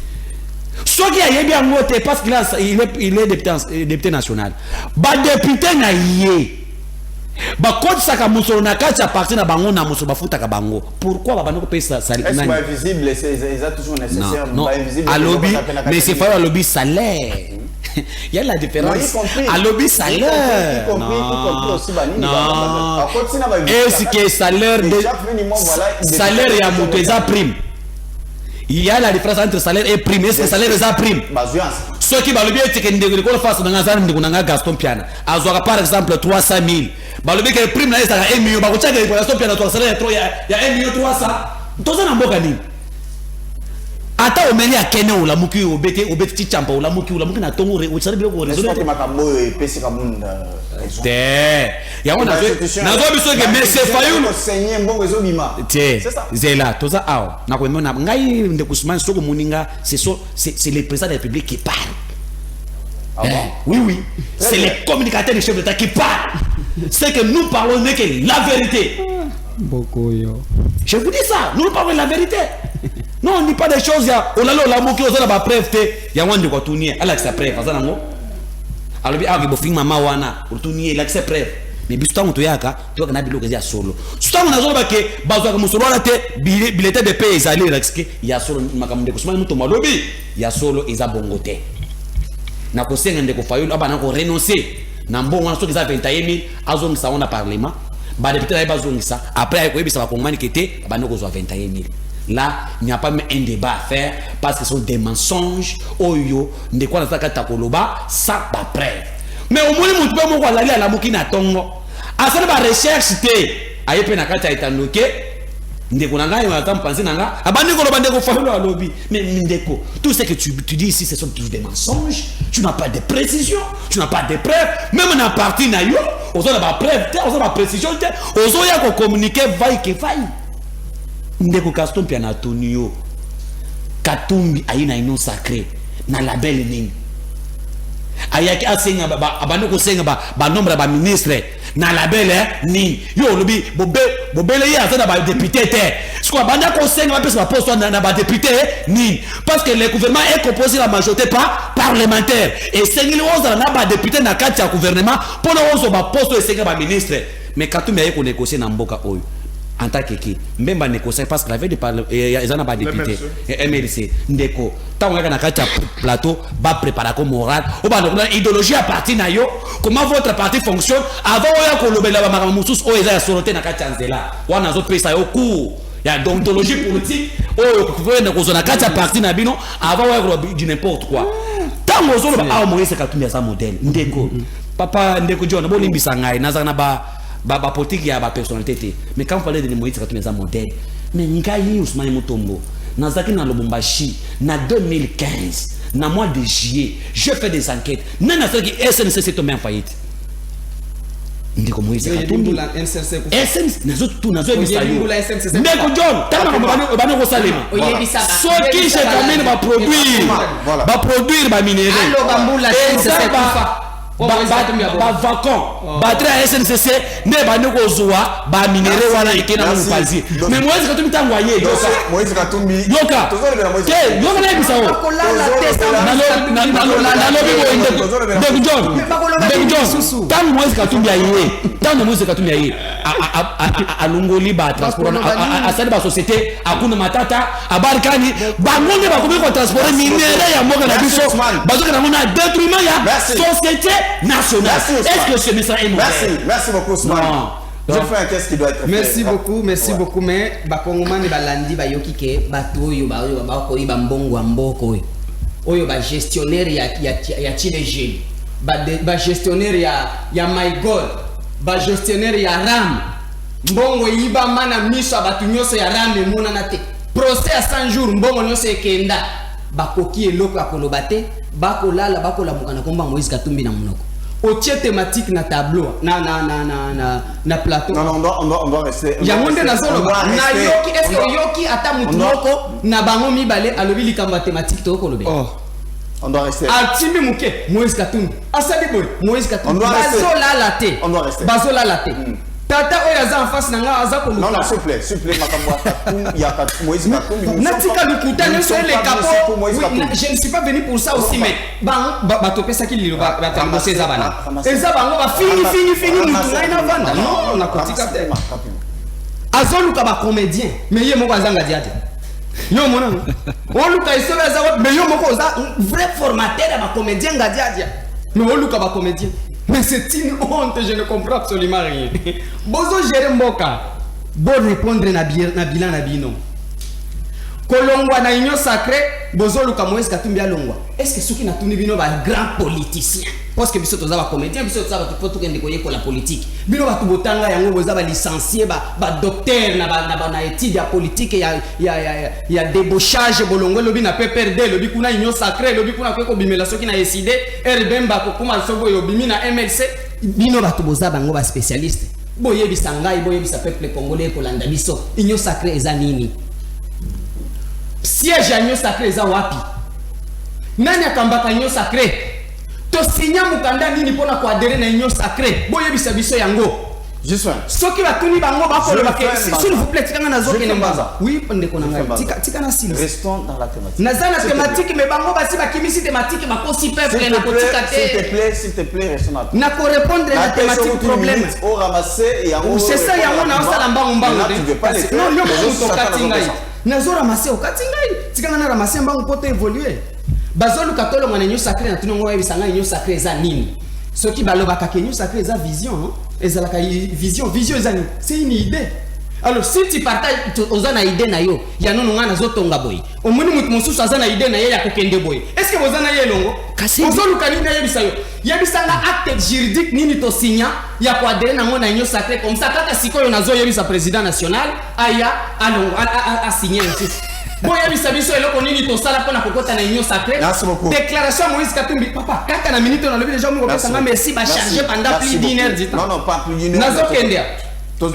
Ce qui a bien voté parce qu'il est député national. Ba député na yé. Ba code saka musolo na kati ya parti na bango na musolo bafuta ka bango. Pourquoi ba banoko pesa salaire? Est-ce pas visible c'est toujours nécessaire non. À lobby mais c'est pas à lobby salaire. Il y a la différence. À lobby salaire. Non. Est-ce que salaire ya muteza prime? Il y a la différence entre salaire et prime. Est-ce que salaire est à prime? Ceux qui le bien c'est que nous face dans un Gaston Piana. Azora par exemple 300 000. Le bien que prime là c'est 1 million. Gaston Piana salaire il y a 1 million 300. Tout ça n'a pas gagné. Ata omeli ya kene ou la muki ou beti champa ou la muki na tongo ou ça bien ko résoudre. Est-ce que makambo e pesi kamunda? Ya on a besoin que M. Fayulu enseigner mbongo ezobima. C'est ça. C'est là, tout ça na ko mona ngai ndekusuma soko muninga c'est le président de la République qui parle. Ah bon? Oui. C'est les communicateurs du chef d'État qui parlent. C'est que nous parlons de que la vérité. Je vous dis ça, nous parlons de la vérité. Non, on ne dit pas des choses. On a la moqué, on a la preuve. Il y a un de quoi tourner. Elle a sa preuve. Alors, il y a un film maman wana pour tourner. Il a sa preuve. Mais bis temps tu yaka, tu vas n'abiler que solo. Souvent on a zolo que bazo comme solo la tête, billet de paix ezali relaxé. Il y a solo makam de kusuma muto malobi. Il y a solo eza bongote. Na ko senga ndeko Fayulu aba na ko renoncer. Na mbongo na soki za 21 000 azongi sa wana parlement. Ba député na bazongi sa. Après ko yebisa ba kongmani kete ba noko zo 21 000. Là, il n'y a pas même un débat à faire parce que ce sont des mensonges. Oyo, de quoi ça takoloba, ça pas preuve. Mais au moins, mon père m'a dit à la mokina tongo. À ça, la recherche, c'était. Aïe, penakata est anoké. Ndeko nanga, on attend penser nanga. Abandeko lo bandeko fa lo lobby. Mais ndeko, tout ce que tu dis ici, ce sont tous des mensonges. Tu n'as pas de précision, tu n'as pas de preuves. Même dans partie na yo, on a pas preuve, on a pas précision, on a ko communiquer vaille que vaille. Ndeko Gaston Pia na Tonio Katumbi aina ino sacré na label nini ayaki asenga abano ko senga ba nombre ba ministre na label ni yo lobi bobele ya za ba député te ce qu'on banda ko senga ba pesa poste na ba député ni parce que le gouvernement est composé la majorité pas parlementaire et sengi le oza na ba député na kati ya gouvernement pour le ozo ba poste et senga ba ministre mais Katumbi ayeko négocier na mboka oyo en tant que qui même pas négocier parce que la veille de parler ils en a pas député MLC ndeko tant on a na kati plateau ba préparer comme moral ou ba idéologie à partir na yo comment votre parti fonctionne avant ya ko lobela ba mama mususu o eza ya soloté na kati nzela wana zo pesa yo cours ya d'ontologie politique o ko faut na ko zona kati parti na bino avant ya ko du n'importe quoi tant on zo ba Moïse Katumbi sa modèle ndeko papa ndeko John bo limbisa ngai nazana ba politique ya ba personnalité mais quand on parlait de Moïse Katumbi za modèle mais ngai Ousmane Mutombo nazaki na Lubumbashi na 2015 na mois de juillet je fais des enquêtes nana saki SNC c'est tombé en faillite ndiko Moïse Katumbi SNC nazo tout nazo ebisa yo ndeko John tama bano ko salema soki je termine ba produire ba minerai allo bambula SNC ba vacant battre à SNCC ne ba ne ko zuwa ba minere wana ikena mu pazi mais Moïse Katumbi tango aye yoka Moïse Katumbi yoka ke yoka na bisa o na lobi John tango Moïse Katumbi aye alungoli ba transport a ba société akuna matata abarkani ba ngone ba ko transport minere ya moka na biso bazoka na mona détruiment ya société nationale. Est-ce que ce message est mauvais? Merci beaucoup, Ousmane. Je fais un test qui doit être fait. Merci beaucoup. Mais bakongomani balandi bayoki ke batoyo ba ko iba mbongo mboko oyo ba gestionnaire ya Chilejeli ba gestionnaire ya My God ba gestionnaire ya Ram mbongo iba mana miso abatu nyoso ya Ram emona na te procès à 100 jours mbongo nyoso ekenda bakoki eloko akolobate bakolala bakolamuka na komba Moïse Katumbi na monoko otie thématique na tableau na plateau non on doit rester ya monde na zolo na yoki est-ce que yoki ata mutunoko na bango mibale alobi likamba thématique to kolobe on doit rester atimbi muke Moïse Katumbi asali boy Moïse Katumbi on doit rester bazola te tata oyaza en face nanga aza ko non s'il vous plaît makambo Katumbi ya Moïse Katumbi natika lukuta nso les capots je ne suis pas venu pour ça aussi mais ba topesa ki lilo ba tambo seza bana eza bango ba fini mutunga ina vanda non na kotika te azoluka ba comédien mais ye moko azanga diate yo mona oluka isobe za mais yo moko za vrai formateur ba comédien ngadiadia mais oluka ba comédien. Mais c'est une honte, je ne comprends absolument rien. Bozo gérer mboka, bo répondre na bilan na bino. Kolongwa na union sacrée, bozo luka Moïse Katumbi alongwa. Est-ce que ceux qui na tuni bino ba grand politicien? Parce que biso toza ba comédien, biso toza ba to kende koye ko la politique. Bino ba tubotanga yango boza ba licencié ba docteur na étude ya politique ya débauchage bolongo lobi na PPRD lobi kuna union sacrée lobi kuna ko bimela soki na décider RBMba ko kuma sobo yo bimi na MLC bino ba tuboza bango ba spécialiste. Boye bisangai boye bisa peuple congolais ko landa biso. Union sacrée eza nini? Siège à union sacrée eza wapi? Nani akambaka union sacrée? To signa mukanda nini pona ko adhérer na union sacrée? Boye bisa biso yango. Juste soki batuni bango bakolo bake s'il vous plaît tikanga nazo kene mbaza. Oui, ndeko na ngai. Tika na silence. Restons dans la thématique. Nazana thématique mais bango basi bakimisi thématique bakosi peuple na kotika te. S'il te plaît, restons dans. Na ko répondre na thématique problème. Au ramasser et en c'est ça yango na osala mbango mbango. Non, non, to katingai. Nazo ramasser au katingai. Tikanga na ramasser mbango poto évoluer. Bazolu katolo ngana nyo sacré na tunongo wa bisanga nyo sacré za nini? Soki balobaka ke nyo sacré za vision, hein? Ezalaka vision eza nini? C'est une idée. Alors si tu partages ozana idée na yo ya nono ngana zotonga boy omoni mutu mosusu azana idée na ye ya kokende boy est-ce que ozana ye longo Kasi ozoluka nini na yebisa yo yebisanga acte juridique nini to signa ya ko adere na ngona union sacrée comme ça kaka sikoyo nazo yebisa président national aya alongo a signer ici bon yebisa biso eloko nini to sala pona kokota na union sacrée déclaration Moïse Katumbi papa kaka na minute on a levé déjà mo kopesa nga merci ba charger pendant plus d'une heure du temps non pas plus d'une heure nazo kende tous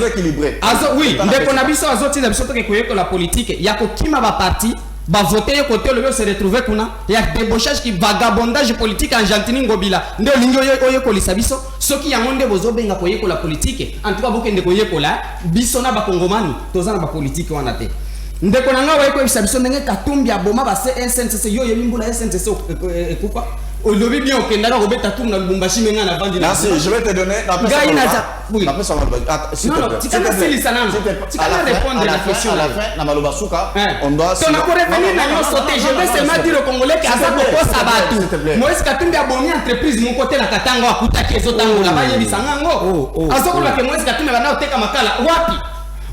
équilibrés. Oui, mais qu'on a vu ça aux autres, que la politique, il y a qui m'a parti, va voter côté le se retrouver kuna, il y a débauchage qui vagabondage politique en Argentine ngobila. Ndio lingo yo ko lisabiso, ceux qui yangonde bozo benga ko la politique, en tout cas bokende ko la, bisona ba kongomani, tozana ba politique wana te. Ndeko nanga wa ko lisabiso ndenge Katumbi aboma ba SNCC yo yemimbula SNCC ekupa. Aujourd'hui bien au Kenya, on va tout dans le Bumbashi menga na vendre. Merci, je vais te donner la oui. Non, tu peux répondre à la question. À la fin, na malobasuka, on doit je vais seulement dire aux Congolais que ça peut ça va. Moi est-ce que Katumbi a bonné entreprise mon côté la Katanga akuta kezo tango la baye bisangango. Azoko la que moi est-ce que Katumbi va na oteka makala wapi?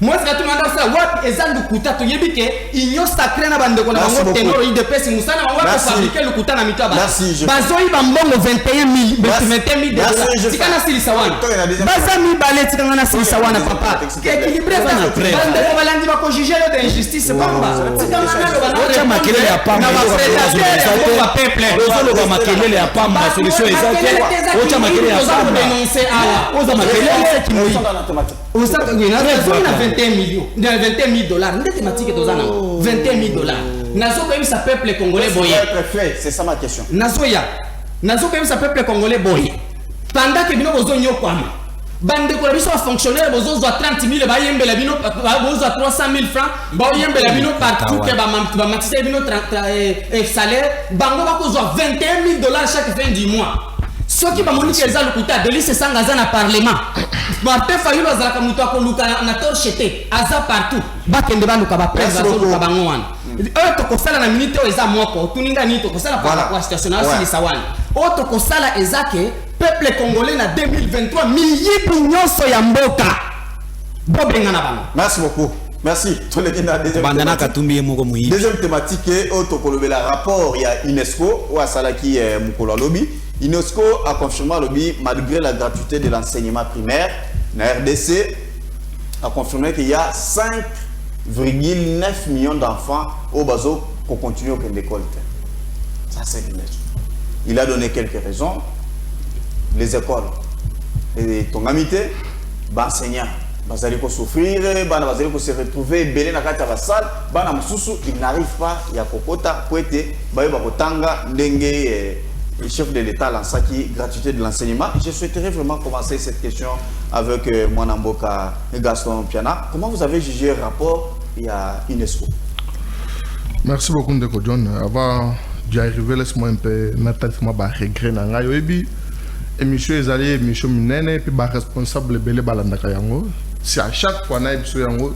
Moi ce que tu m'as dit ça wapi ezandu kuta to yebike union sacrée na bande ko na bango tenoro IDPS musana bango ko fabriquer le kuta na mitwa ba bazoi ba mbongo 21000 $21000 tikana silisa wana bazami bale tikana na silisa wana papa équilibré bande ko balandi ba ko juger le d'injustice pamba tikana na bana ocha makelele ya pamba ba peuple ozolo ba makelele ya pamba solution ezake ocha makelele ya pamba dénoncer awa oza makelele qui moi oza na 21 millions, $21 000. N'est thématique de Zana. $21 000. Nazo quand même ça peuple congolais boyé. C'est ça ma question. Nazo quand même ça peuple congolais boyé. Pendant que bino bozo nyokwama. Bande ko biso fonctionnaire bozo zo 30 000 ba yembe la bino bozo 300 000 francs ba yembe la bino partout que ba matise bino salaire bango ba ko zo $21 000 chaque fin du mois. Ceux qui va moniquer les alukuta de l'ICE sangaza na parlement. Martin Fayulu azalaka mutu akoluka na torchete aza partout. Bakende baluka ba presse bazoluka bango wana. To kosala na minute o eza moko tuninga ni to kosala kwa situation na sili sawana. O to kosala ezake peuple congolais na 2023 miyibi nyonso ya mboka. Bobenga na bango. Merci beaucoup. Merci. Bandana Katumbi moko muyi. Deuxième thématique o to kolobela rapport ya UNESCO ou asalaki mukolo lobi. UNESCO a confirmé malgré la gratuité de l'enseignement primaire, la RDC a confirmé qu'il y a 5,9 millions d'enfants au bateau pour continuer au l'école. Ça c'est une chose. Il a donné quelques raisons. Les écoles, et ton amitié, enseignants, ils vont souffrir, ils vont se retrouver belé na kati ya salle, bana mususu ils n'arrivent pas ya kokota kwete ba yo bakotanga ndenge le chef de l'État lance qui gratuité de l'enseignement. Je souhaiterais vraiment commencer cette question avec Mwanamboka et Gaston Piana. Comment vous avez jugé le rapport et à UNESCO? Merci beaucoup Ndeko John. Avant d'y arriver, laisse-moi un peu Nathalie regret na yobi émission ezali émission minene puis ba responsable belé balandaka yango. Si à chaque fois na émission yango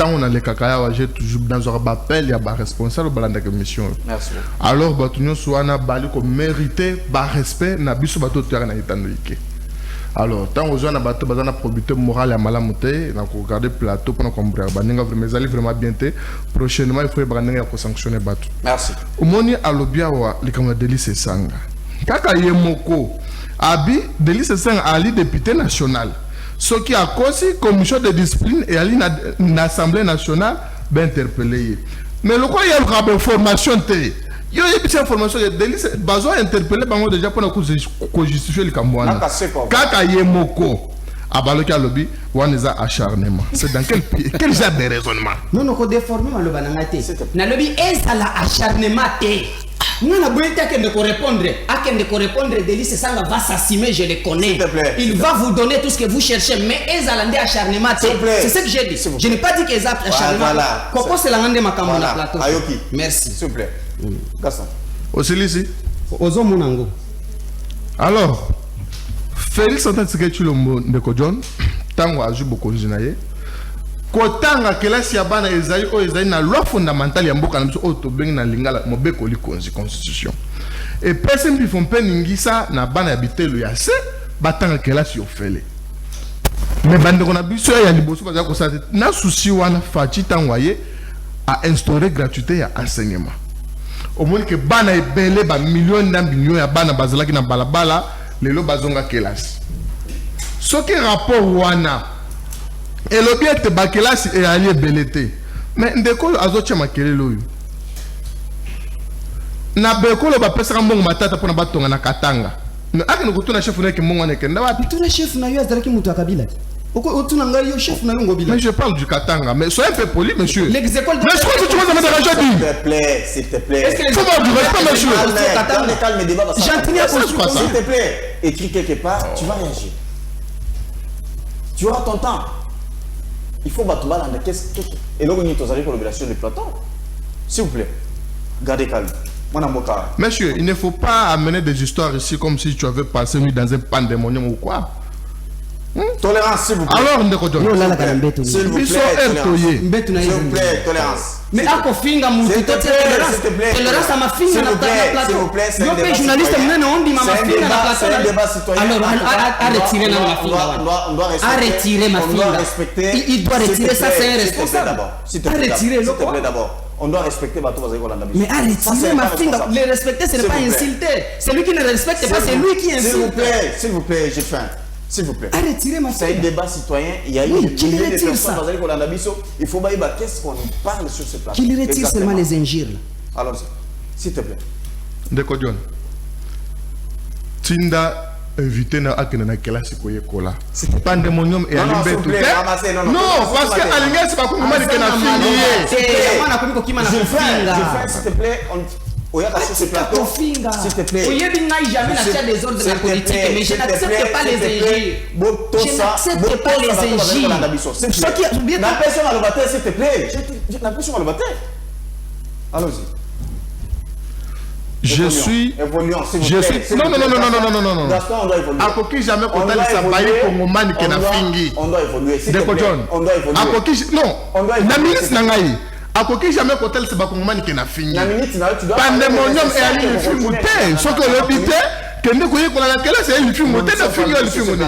on a les kakaya, j'ai toujours dans un appel, il y a des responsables de la mission. Merci. Alors, nous sommes bali comme mérité, par respect, na biso bateau terrain na itanoïke. Alors, tant aux gens na bateau bazana probité morale à malamuté, na ko regarder plateau pour nous comprendre. Baninga vraiment bien té. Prochainement, il faut baninga ko sanctionner bateau. Merci. Omoni alobia wa likama Delice Sanga. Kaka yemoko abi Delice Sanga ali député national. Ce qui a causé commission de discipline et à l'Assemblée nationale d'interpeller. Mais le quoi il y a une formation il y a une formation de délice besoin interpeller déjà pour nous justifier le Cambouana. Kaka yemoko abaloki alobi waneza acharnement. C'est dans quel genre de raisonnement? Non non ko déformer le banangate. Na lobi ezala acharnement té. Nous n'avons pas de répondre. Delice Sanga va s'assumer, je le connais. Il va vous donner tout ce que vous cherchez, mais Ezalande acharnement. C'est ce que j'ai dit. Je n'ai pas dit qu'ils ont acharnement. Pourquoi c'est la grande macambo na plateau? Merci. S'il vous plaît. Gaston. Osilici. Ozo Monango. Alors, Félix Antoine Tshisekedi Ndeko John, tango azu beaucoup zinaye. Kotanga kelasi ya bana ezali o ezali na loi fondamentale ya mboka na biso o to bengi na lingala mobeko li constitution. Et personne bi font pe ningisa na bana ya bitelo ya se batanga kelasi yo fele. Mais bande qu'on a biso ya liboso baza ko sa na souci wana fachi tangwaye a instaurer gratuité ya enseignement. Au moins que bana ebele ba millions d'ambitions ya bana bazalaki na balabala lelo bazonga kelasi. Ce qui rapport wana et l'objet ba kelasi e ali ebelete. Mais ndeko azoche makelelo yo. Na bekolo ba pesa mbongo matata pona batonga na Katanga. Mais akino kutuna chef na ke mbongo na kenda wapi? Tuna chef na yo azalaki mutu akabila. Chef na mais je parle du Katanga, mais soyez un peu poli, monsieur. Les écoles de... Mais je crois que tu vas me déranger, s'il te plaît, s'il te plaît. Est-ce que les... Comment tu respectes, monsieur? Calme, débat. S'il te plaît, écris quelque part, tu vas réagir. Tu auras ton temps. Il faut battre mal en qu'est-ce que... Et là, on y est pour l'obligation de Platon. S'il vous plaît, gardez calme. Monsieur, il ne faut pas amener des histoires ici comme si tu avais passé nuit dans un pandémonium ou quoi. Tolérance, s'il vous plaît. Alors, s'il vous plaît, tolérance. Mais à quoi finga mouti tolérance à ma finga na plateau. Yo pe journaliste mnene on dit ma finga na plateau. Alors à retirer ma finga. À retirer ma finga. Il doit retirer ça, c'est responsable. À retirer s'il te plaît d'abord. On doit respecter Bato Bazeko Landabis. Mais à retirer ma finga. Les respecter, ce n'est pas insulter. C'est lui qui ne respecte pas, c'est lui qui insulte. S'il vous plaît, j'ai faim. S'il vous plaît. Retirez ma c'est un débat citoyen. Il y a eu des milliers de personnes dans le il faut voir qu'est-ce qu'on parle sur ce plateau. Qu'il retire seulement les injures. Alors, s'il te plaît. Ndeko John. Tinda invité na akena na classe ko yekola. Pandemonium et alimbe tout. Non, parce que alinga c'est pas comme moi qui na fini. Mwana komiko kima na kufinga. S'il te plaît, s'il te plaît. Oyebi ngai jamais n'achète des ordres de la politique, mais je n'accepte pas les injures. Je n'accepte pas les injures. Ce qui est bien. La personne à le battre, s'il te plaît. La personne à le battre. Allons-y. Je suis. Non. À quoi jamais content de s'abailler pour mon man qui n'a fini. On doit évoluer. On doit évoluer. À quoi non. La ministre n'angaï. À quoi jamais hôtel c'est pas comme man qui n'a fini. Pandémonium et aller le film monté. Sauf que l'hôpital que nous voyons qu'on a la télé c'est le film monté, le film le film monté.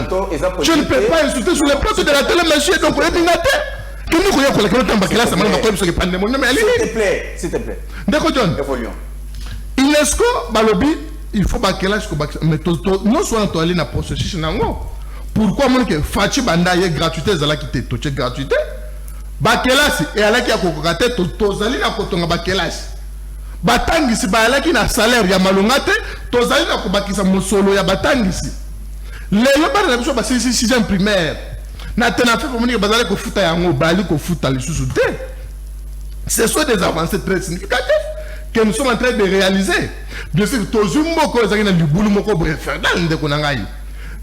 Je ne peux pas insulter sur le plateau de la télé monsieur donc on est binaté. Que nous voyons qu'on a la télé là ça m'a pas sur le pandémonium et aller. S'il te plaît. D'accord John. Évoluons. UNESCO balobi il faut pas qu'elle mais non soit en aller na processus nango. Pourquoi mon que Fachi banda y gratuité zala qui te gratuité. Bakelasi et alaki ya kokokate tozali na kotonga bakelasi batangisi ba alaki na salaire ya malongate tozali na kobakisa mosolo ya batangisi lelo bana na biso ba 6e primaire na tena fait comme ni bazali ko futa yango bali ko futa lisusu te. Ce sont des avancées très significatives que nous sommes en train de réaliser. Bien sûr tozumbo ko ezali na libulu moko bref de konangai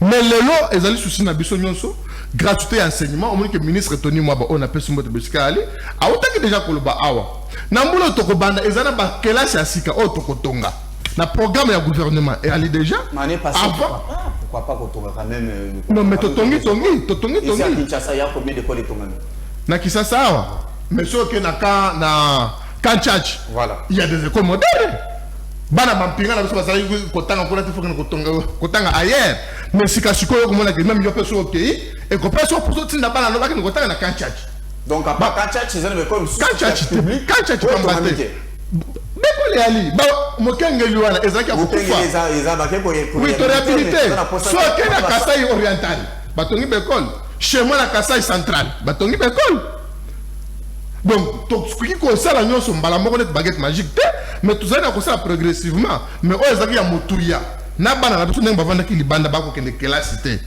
mais lelo ezali souci na biso nyonso. Gratuité enseignement, au moins que le ministre Tony Mwaba, on appelle ce mot de Bescali, a autant que déjà pour le Bahawa. Nambulo Tokobanda, et Zana Bakela, c'est Asika, Otokotonga. Le programme du gouvernement est allé déjà. Pourquoi pas Kotonga quand même? Non, mais Totongi. Ici à Kinshasa, il y a combien d'écoles de Tonga? Na Kinshasa, mais ce que na Kanchach, voilà. Il y a des écoles modernes. Bana bampinga na biso basali kotanga kona te fokana kotanga ailleurs mais sika sikoyo komona ke même yo peso OK et ko peso pour sortir na bana lobaki ni kotanga na Kanchach donc à part Kanchach c'est une école publique Kanchach pambate bekole ali ba mokenge liwana ezaki akufa oui to réhabilité so ke na Kasai oriental batongi bekole chez moi na Kasai central batongi bekole. Donc, ce qui concerne la nyonso mbala moko net baguette magique mais tout ça na ça progressivement mais o ezaki ya motuya na bana na biso ndenge bavanda ki libanda bako kende classe te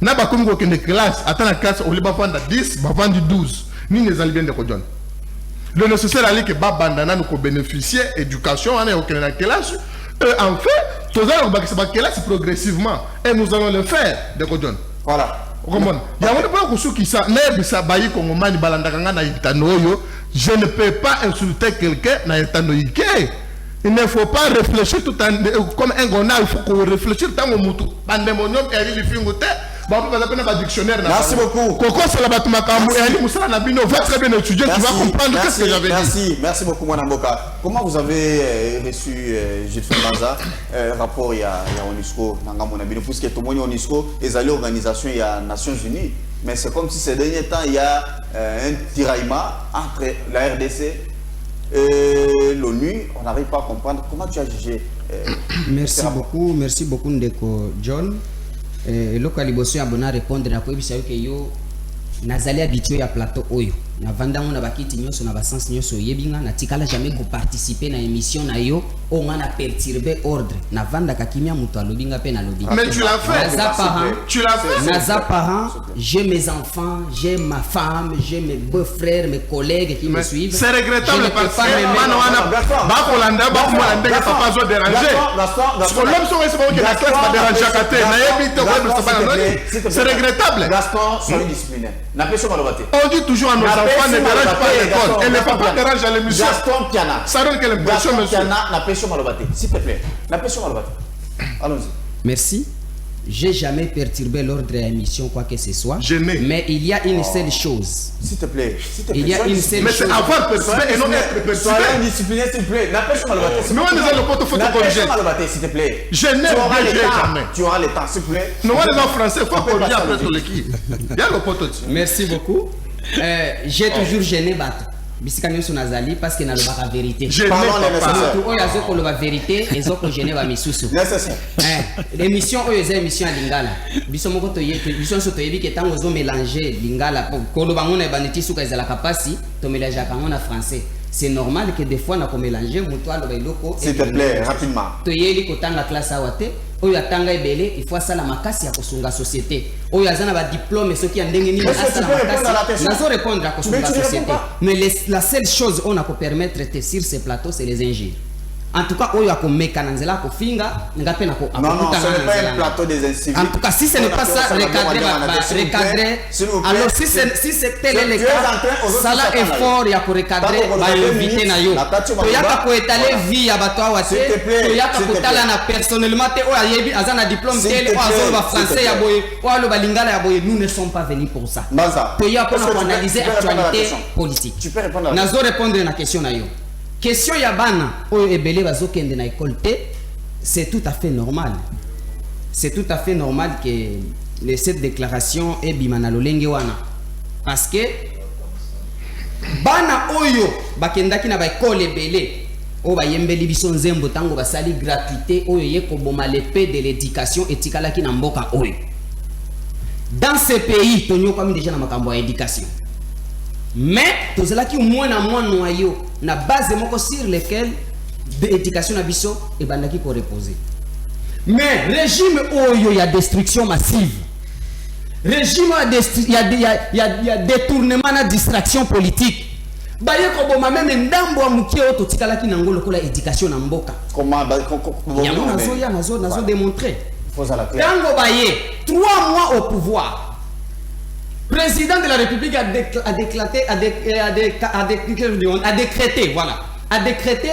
na ba komi ko kende classe atana classe o liba vanda 10 bavandi 12 ni les ali bien de ko John le nécessaire ali que ba banda na ko bénéficier éducation ana o kende na classe en fait tout ça ko bakisa ba classe progressivement et nous allons le faire de ko John voilà. Je ne peux pas insulter quelqu'un. Il ne faut pas réfléchir tout comme un gonal. Il faut réfléchir tant au moutou. Pandémonium et il ba ba pena ba dictionnaire na. Merci beaucoup. Koko sala ba tumakambo et ali musala na bino va très bien étudier, tu vas comprendre qu'est-ce que j'avais dit. Merci beaucoup Mwana Mboka. Comment vous avez reçu Gilles Banza rapport ya UNESCO nanga mona bino puisque tout le monde UNESCO ezali organisation ya Nations Unies, mais c'est comme si ces derniers temps il y a un tiraillement entre la RDC et l'ONU, on n'arrive pas à comprendre. Comment tu as jugé merci beaucoup Ndeko John. Local liboso ya bona répondre na ko ebisa yo ke yo nazali habitué ya plateau oyo na vanda ngona bakiti nyonso na basens nyonso yebinga na tikala jamais ko participer na émission na yo o ngana perturber ordre na vanda kakimia muto alobinga pe na lobi. Mais tu l'as fait. Tu l'as fait. Naza parent, j'ai mes enfants, j'ai ma femme, j'ai mes beaux-frères, mes collègues qui me suivent. C'est regrettable parce que ba kolanda ba kolanda que ça pas déranger. Parce que l'homme sont responsables que la classe va déranger à côté. Na yebi to c'est regrettable. Gaston, soyez discipliné. Na peso malobate. On dit toujours à nos enfants ne dérange pas l'école. Et ne faut pas déranger à l'émission. Gaston Piana. Ça donne quelle impression monsieur? Na peso malobate. S'il te plaît. Na peso malobate. Allons-y. Merci. J'ai jamais perturbé l'ordre de l'émission, quoi que ce soit. Mais il y a une seule chose. S'il te plaît. Il y a une seule chose. Mais c'est avoir perturbé et non être perturbé. Soyez indiscipliné, s'il te plaît. La personne malobate. Mais on est dans le pot de photo corrigé. S'il te plaît. Je n'ai jamais. Tu auras le temps, s'il te plaît. Non, on est en français. Faut qu'on dise après sur l'équipe. Bien le pot. Merci beaucoup. J'ai toujours gêné Bato. Bisika nyonso nazali parce que nalobaka vérité. Parlons les nécessaires. Oyo azoko loba vérité ezoko gêner ba misusu. Nécessaire. L'émission oyo eza émission ya lingala. Biso moko biso nso toyebi ke tango zo mélanger lingala ko loba ngona baneti suka ezala kapasi to mélanger kango na français. C'est normal que des fois na ko mélanger muto aloba iloko. S'il te plaît, rapidement. Toyeli ko tanga classe awate. Oyo atanga ebele il faut sala makasi ya kosunga société oyo azana ba diplôme soki ya ndenge nini asala makasi nazo répondre à kosunga société mais la seule chose on a ko permettre de sur ces plateaux c'est les injures. En tout cas, oyo akomeka na nzela kofinga ngape na ko non, ce n'est pas un plateau des inciviques. En tout cas, si ce n'est pas ça, recadrer. Alors si c'est tel le cas, ça là effort ya ko recadrer ba inviter na yo. Toyaka ko étaler vie ya bato awate. Toyaka ko tala na personnellement te o ayebi azana diplôme tel o azo ba français ya boye o alo ba lingala ya boye, nous ne sommes pas venus pour ça. Toyaka ko analyser actualité politique. Tu peux répondre. Nazo répondre na question na yo. Question ya bana oyo ebele bazokende na école te, c'est tout à fait normal. C'est tout à fait normal que cette déclaration est bimana lolenge wana. Parce que bana oyo bakendaki na ba école ebele o ba yembeli biso nzembo tango basali gratuité oyo yeko boma l'épée de l'éducation etikalaki na mboka oyo. Dans ce pays tonyo comme déjà na makambo ya éducation. Mais tozalaki moins na moins noyau na base moko sur lequel l'éducation na biso et bandaki ko reposer. Mais régime oyo ya destruction massive. Régime ya détournement na distraction politique. Baye ko boma même ndambo wa mukie oto tikalaki na ngolo kola éducation na mboka. Comment nazo démontrer. Tango baye 3 mois au pouvoir. Président de la République a décrété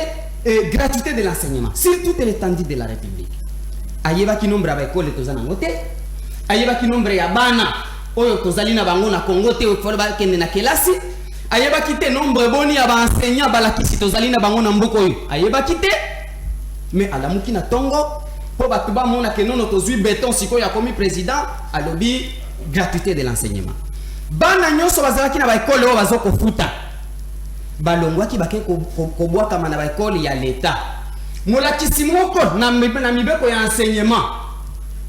gratuité de l'enseignement sur toute l'étendue de la République. Ayeba ki nombre ba école tozana ngote, ayeba ki nombre ya bana oyo tozali na bango na Congo te oyo ba kende na kelasi, ayeba ki te nombre boni ya ba enseignant balakisi tozali na bango na mboko oyo, ayeba ki te mais alamuki na tongo po batu ba mona ke nono tozui béton siko ya komi président alobi gratuité de l'enseignement. Bana nyonso bazalaki na ba école oyo bazoko futa balongwaki bake ko bwaka na ba école ya l'état molakisi moko na mibeko ya enseignement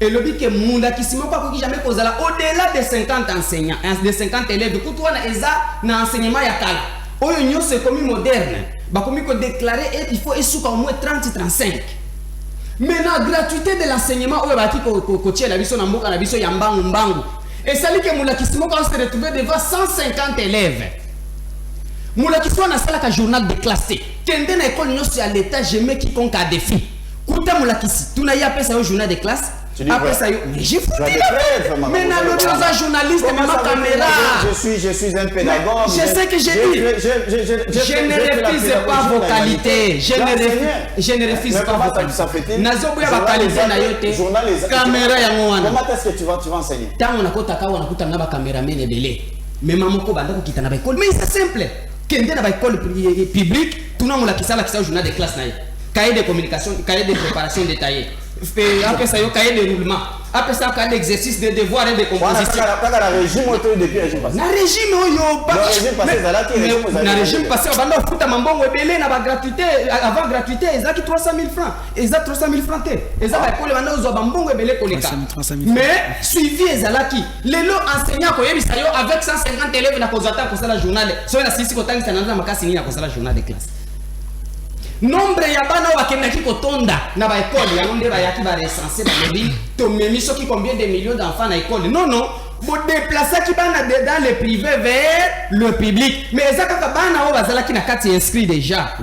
elobi ke molakisi moko akoki jamais kozala au-delà de 50 enseignants de 50 élèves kutu wana eza na enseignement ya kala oyo nyonso ekomi moderne bakomi ko déclarer et il faut esuka au moins 30-35. Mais na gratuité de l'enseignement oyo baki ko tiela biso na mboka na biso ya mbangu et ça dit que Moulakisi Moko se retrouvé devant 150 élèves. Moulakisi a un journal de classe. Kende na école nyonso à l'état jamais quiconque a défi. Kuta Moulakisi, tu n'as pas ça au journal de classe. Après ça, mais j'ai foutu des la preuves, paix. Mais dans le journaliste, mais ma caméra. Je suis un pédagogue. Je sais que j'ai dit. Je ne refuse pas vos qualités. Je ne refuse pas vos qualités. Nazobuya ba qualité na yote. Caméra ya mwana. Comment est-ce que tu vas enseigner? Tant on a kota ka on a kuta na ba caméraman ebele. Mais maman ko banda ko kita na ba école. Mais c'est simple. Kende na ba école publique, tout na mo la kisala journal de classe na ye. Cahier de communication, cahier de préparation détaillé. Après ça, il y a cahier de roulement. Après ça, cahier d'exercice, de devoirs et de composition. Le régime depuis le régime passé. Le régime passé, on va foutre un bon rebelle, on va gratuité, avant gratuité, ils ont 300 000 francs. Ils ont 300 000 francs. Ils ont école, ils ont un bon rebelle pour les cas. Mais suivi, ils ont qui les lots enseignants, avec 150 élèves, ils ont pour la journal. Soit la 6 côté, ils ont pour la journal de classe. Nombre ya bana wakendaki kotonda na ba école ya nonde ba yaki ba recensé ba lobi to memi soki combien de millions d'enfants na école. Non non, bo déplacer ki bana dans le privé vers le public. Mais ezaka ka bana o bazala ki na kati inscrit déjà.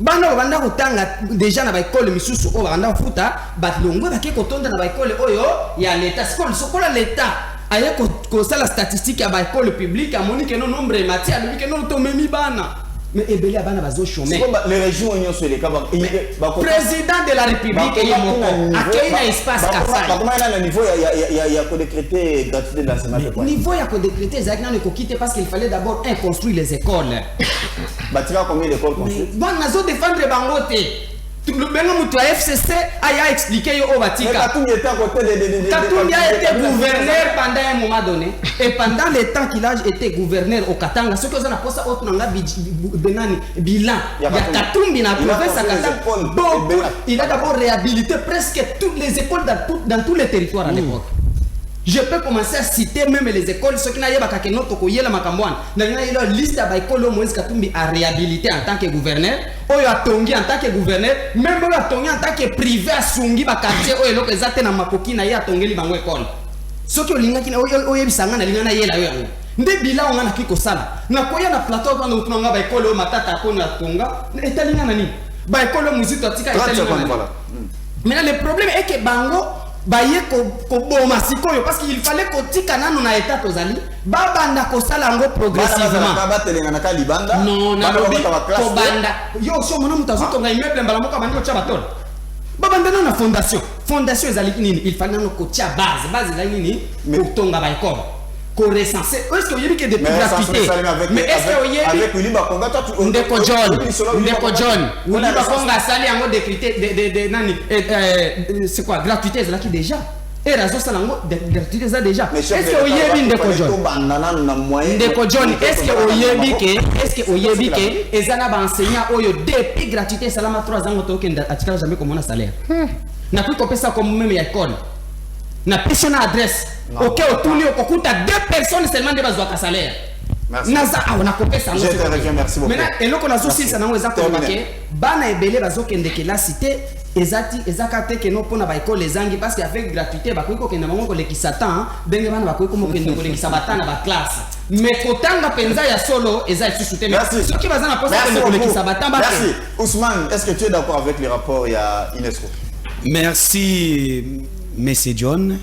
Bana o banda kotanga déjà na ba école misusu o banda futa ba longo ba ke kotonda na ba école oyo ya l'état school sokola l'état. Aya ko sala statistique ya ba école publique amoni ke no nombre matière lobi ke no to memi bana. Mais Ebele Abana bazo chômer. Les régions union sur les cabans. Président de la République et Yomoko. Accueille un espace Kassai. Comment il niveau il y a décrété gratuité de l'enseignement. Niveau il y a décrété Zagnan ne quitter parce qu'il fallait d'abord construire les écoles. Bâtira combien d'écoles construites? Bon nazo défendre Bangote. Le benga mutu FCC a expliqué au Vatican. Katumbi a été gouverneur pendant un moment donné. Et pendant le temps qu'il a été gouverneur au Katanga, ce que vous avez posé au bilan, il y a Katumbi dans la province à Katanga. Il a d'abord réhabilité presque toutes les écoles dans tous les territoires à l'époque. Je peux commencer à citer même les écoles, ceux qui n'ont pas qu'à notre courrier la Macambouane. Dans la liste d'écoles, Moïse Katumbi a réhabilité en tant que gouverneur, Oyo a Tongi en tant que gouverneur, même Oyo a Tongi en tant que privé à Sungi, quartier, Oyo Loko Zate na Makoki na ya Tongi li bango école. Ceux qui ont l'ingaki na Oyo bisanga na lingana yela yo. Nde bila on a kiko sala. Na koya na plateau quand on nga ba école o matata ko na Tonga, etalinga nani? Ba école muzito tika etalinga. Mais le problème est que bango baye ko boma sikoyo parce qu'il fallait ko tika nanu na état tozali babanda ko sala ngo progressivement non na lobi ko banda yo so mona mutazo tonga immeuble mbala moka bandi ko tia batol babanda na fondation ezali nini il fallait nanu ko tia base ezali nini pour tonga ba école ko recenser est-ce que yebi que depuis gratuité mais est-ce que yebi avec Willy Bakonga ndeko John Willy Bakonga sali yango décrété de nani c'est quoi gratuité ezala ki déjà et raison sala yango gratuité ça déjà est-ce que yebi ndeko John est-ce que yebi que ezana ba enseignant oyo depuis gratuité salama 3 ans to kenda atikala jamais comme on a salaire na plus qu'on peut ça comme même école na personne adresse OK autour okuta 2 personnes seulement de bazwa ka salaire naza on a copé ça je te reviens merci beaucoup maintenant et loko nazo si ça na weza ko marquer bana ebele bazokende ke la cité ezakate ke no pona ba école ezangi parce qu'avec gratuité bakoiko kenda bango ko lekisa temps ndenge bana bakoiko mo kende ko lekisa batana ba classe mais kotanga penza ya solo eza susute mais ce qui bazana posa ko lekisa batana merci Ousmane est-ce que tu es d'accord avec les rapports ya UNESCO? Merci Monsieur John.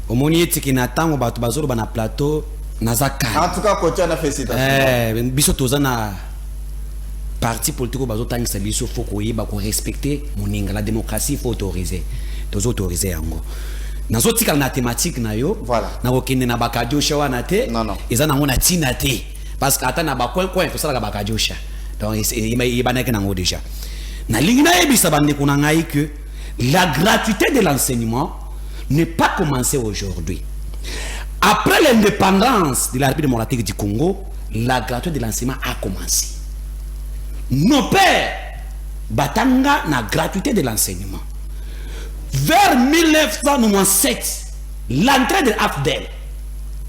Au moni etiki na tango bato bazolo bana plateau nazaka. En tout cas côté na félicitations. Biso tozana parti politique bazo tangisa biso faut koyeba ko respecter moninga la démocratie faut autoriser. Tozo autoriser yango. Nazo tika na thématique na yo. Voilà. Na kokende na bakadiosha wana te. Non. Eza na ngona tina te. Parce que ata na bakwen to sala ka bakadiosha. Donc il banake nango déjà. Na lingina ebisa bande kuna ngai que la gratuité de l'enseignement n'est pas commencée aujourd'hui. Après l'indépendance de la République démocratique du Congo, la gratuité de l'enseignement a commencé. Nos pères, batanga na gratuité de l'enseignement. Vers 1997, l'entrée de l'AFDEL,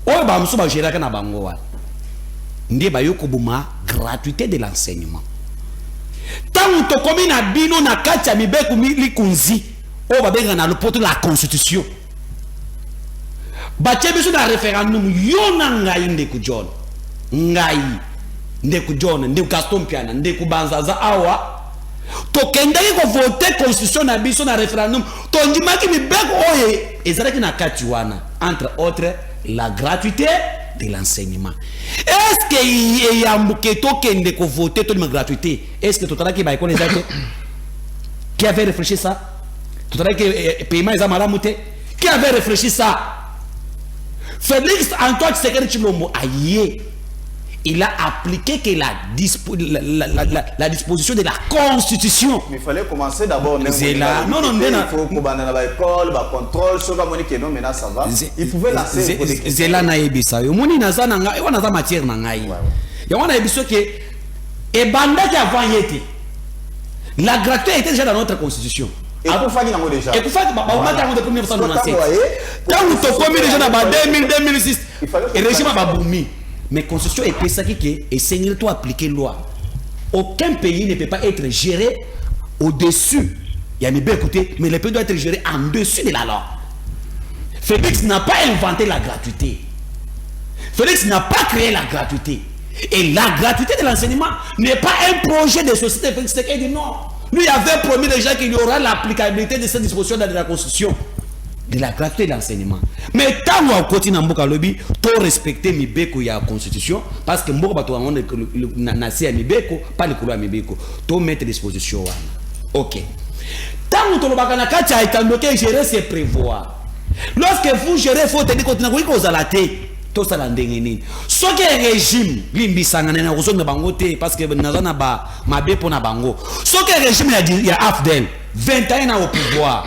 oyo ba muso ba géraka na bango wa. Ndie ba yoko buma gratuité de l'enseignement. Tant to komi na bino na kati ya mibeku likunzi o babenga na lopoto la constitution batie biso na référendum yo na ngai ndeko John ndeko Gaston Piana ndeko Banzaza awa tokendaki ko voter constitution na biso na référendum tondimaki mibeko oye ezalaki na kati wana entre autres la gratuité de l'enseignement. Est-ce que yambuke tokende ko voter to la gratuité? Est-ce que totalaki ba école ezate qui avait réfléchi ça? Totalaki paiement ezama la muté qui avait réfléchi ça? Félix Antoine Tshisekedi Tshilombo aïe, il a appliqué que la disposition de la Constitution. Mais il fallait commencer d'abord. C'est là. Non, non, non. Il faut qu'on ait l'école, le contrôle, ce que non, maintenant ça va. Il pouvait lancer. C'est là naïbisa. Yo moni naza nanga, yo naza matière nangai. Yo wana naïbiso que et banda qui avant yété. La gratuité était déjà dans notre Constitution. Et pour faire déjà. Et pour faire bah on m'a de 1997. Quand vous tocomez déjà dans 2000 2006. Et régime ba boumi. Mais constitution est ça qui est seigneur toi appliquer loi. Aucun pays ne peut pas être géré au-dessus. Il y a bien écouté, mais le pays doit être géré en dessus de la loi. Félix n'a pas inventé la gratuité. Félix n'a pas créé la gratuité. Et la gratuité de l'enseignement n'est pas un projet de société. Félix dit non. Lui avait promis déjà qu'il y aura l'applicabilité de cette disposition dans la Constitution. De la gratuité de l'enseignement. Mais tant qu'on continue à Mboka Lobby, tu respecter Mibeko ya Constitution, parce que Mboka Bato nasi à Mibeko, pas le couloir Mibeko. Tu mettre disposition. Ok. Tant que tu as kati a été gérer, c'est prévoir. Lorsque vous gérez, il faut te dire que vous avez la tête. Tout ça l'endengeni. Ce qui est régime, limbisanga na kozonga bango te parce que nazana ba mabe pona bango. Ce qui est régime il y a Afdel 21 ans au pouvoir.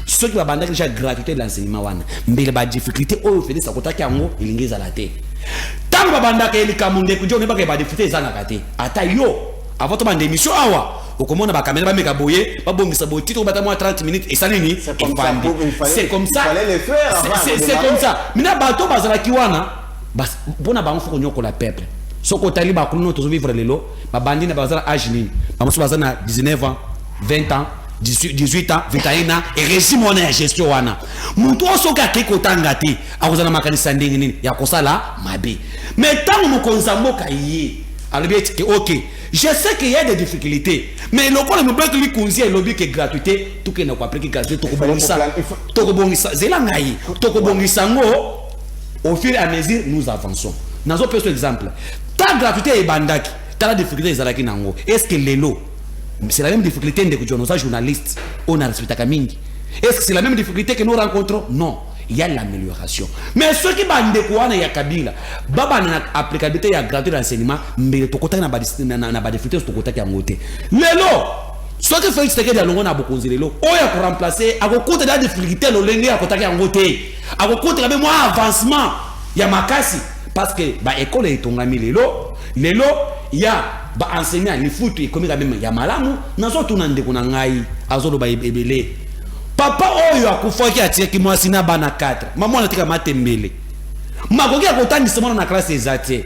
Ce qui va bander déjà gratuité de l'enseignement wana. Mbele ba difficulté o fele sa kotaki yango ilingeza la te. Tango ba banda ka elika munde kujo ne ba ka ba difficulté zanga kate. Ata yo avant to bande émission awa. Okomona ba caméra ba meka boye, ba bongisa bo titre bata moi 30 minutes et ça nini? C'est comme ça. Il fallait le faire avant. C'est comme ça. Mina bato bazala kiwana bas bona ba mfuko nyoko la peuple. Soko tali ba kuno to vivre lelo, ba bandi na bazala âge nini? Ba musu bazana 19 ans, 20 ans. 18 ans, 21 ans, et régime on est gestion wana. Muntu osoka keko tangati, akuzana makanisa ndenge nini, ya kosala mabe. Mais tant mo konzambo kaye, alors bien que OK, je sais qu'il y a des difficultés, mais le quoi le bloc lui konzi et lobby que gratuité, tout que n'a pas appliqué gratuité, to ko bongisa, zela ngai, to ko bongisa ngo au fur et à mesure nous avançons. Nazo peut exemple, ta gratuité est bandaki, ta la difficulté ezalaki nango. Est-ce que lelo c'est la même difficulté de nos journalistes, on a respecté Kamingi. Est-ce que c'est la même difficulté que nous rencontrons? Non, il y a l'amélioration. Mais ceux qui bandent quoi na Kabila, baba na applicabilité ya gratuité de l'enseignement, mais to kota na ba difficulté to kota ya ngote. Lelo, ceux qui font ce que dans na bokonzi lelo, o ya pour remplacer à côté de la difficulté lo lenge ya kota ya ngote. À côté quand même moi avancement ya makasi parce que ba école est tongami lelo ya ba enseignant les foot et comme même ya malamu nazo tunande kuna ngai azolo ba ebele papa oyo akufaki atieki mwasi na bana 4 maman natika matembele makoki akotangisa mwana na classe ezate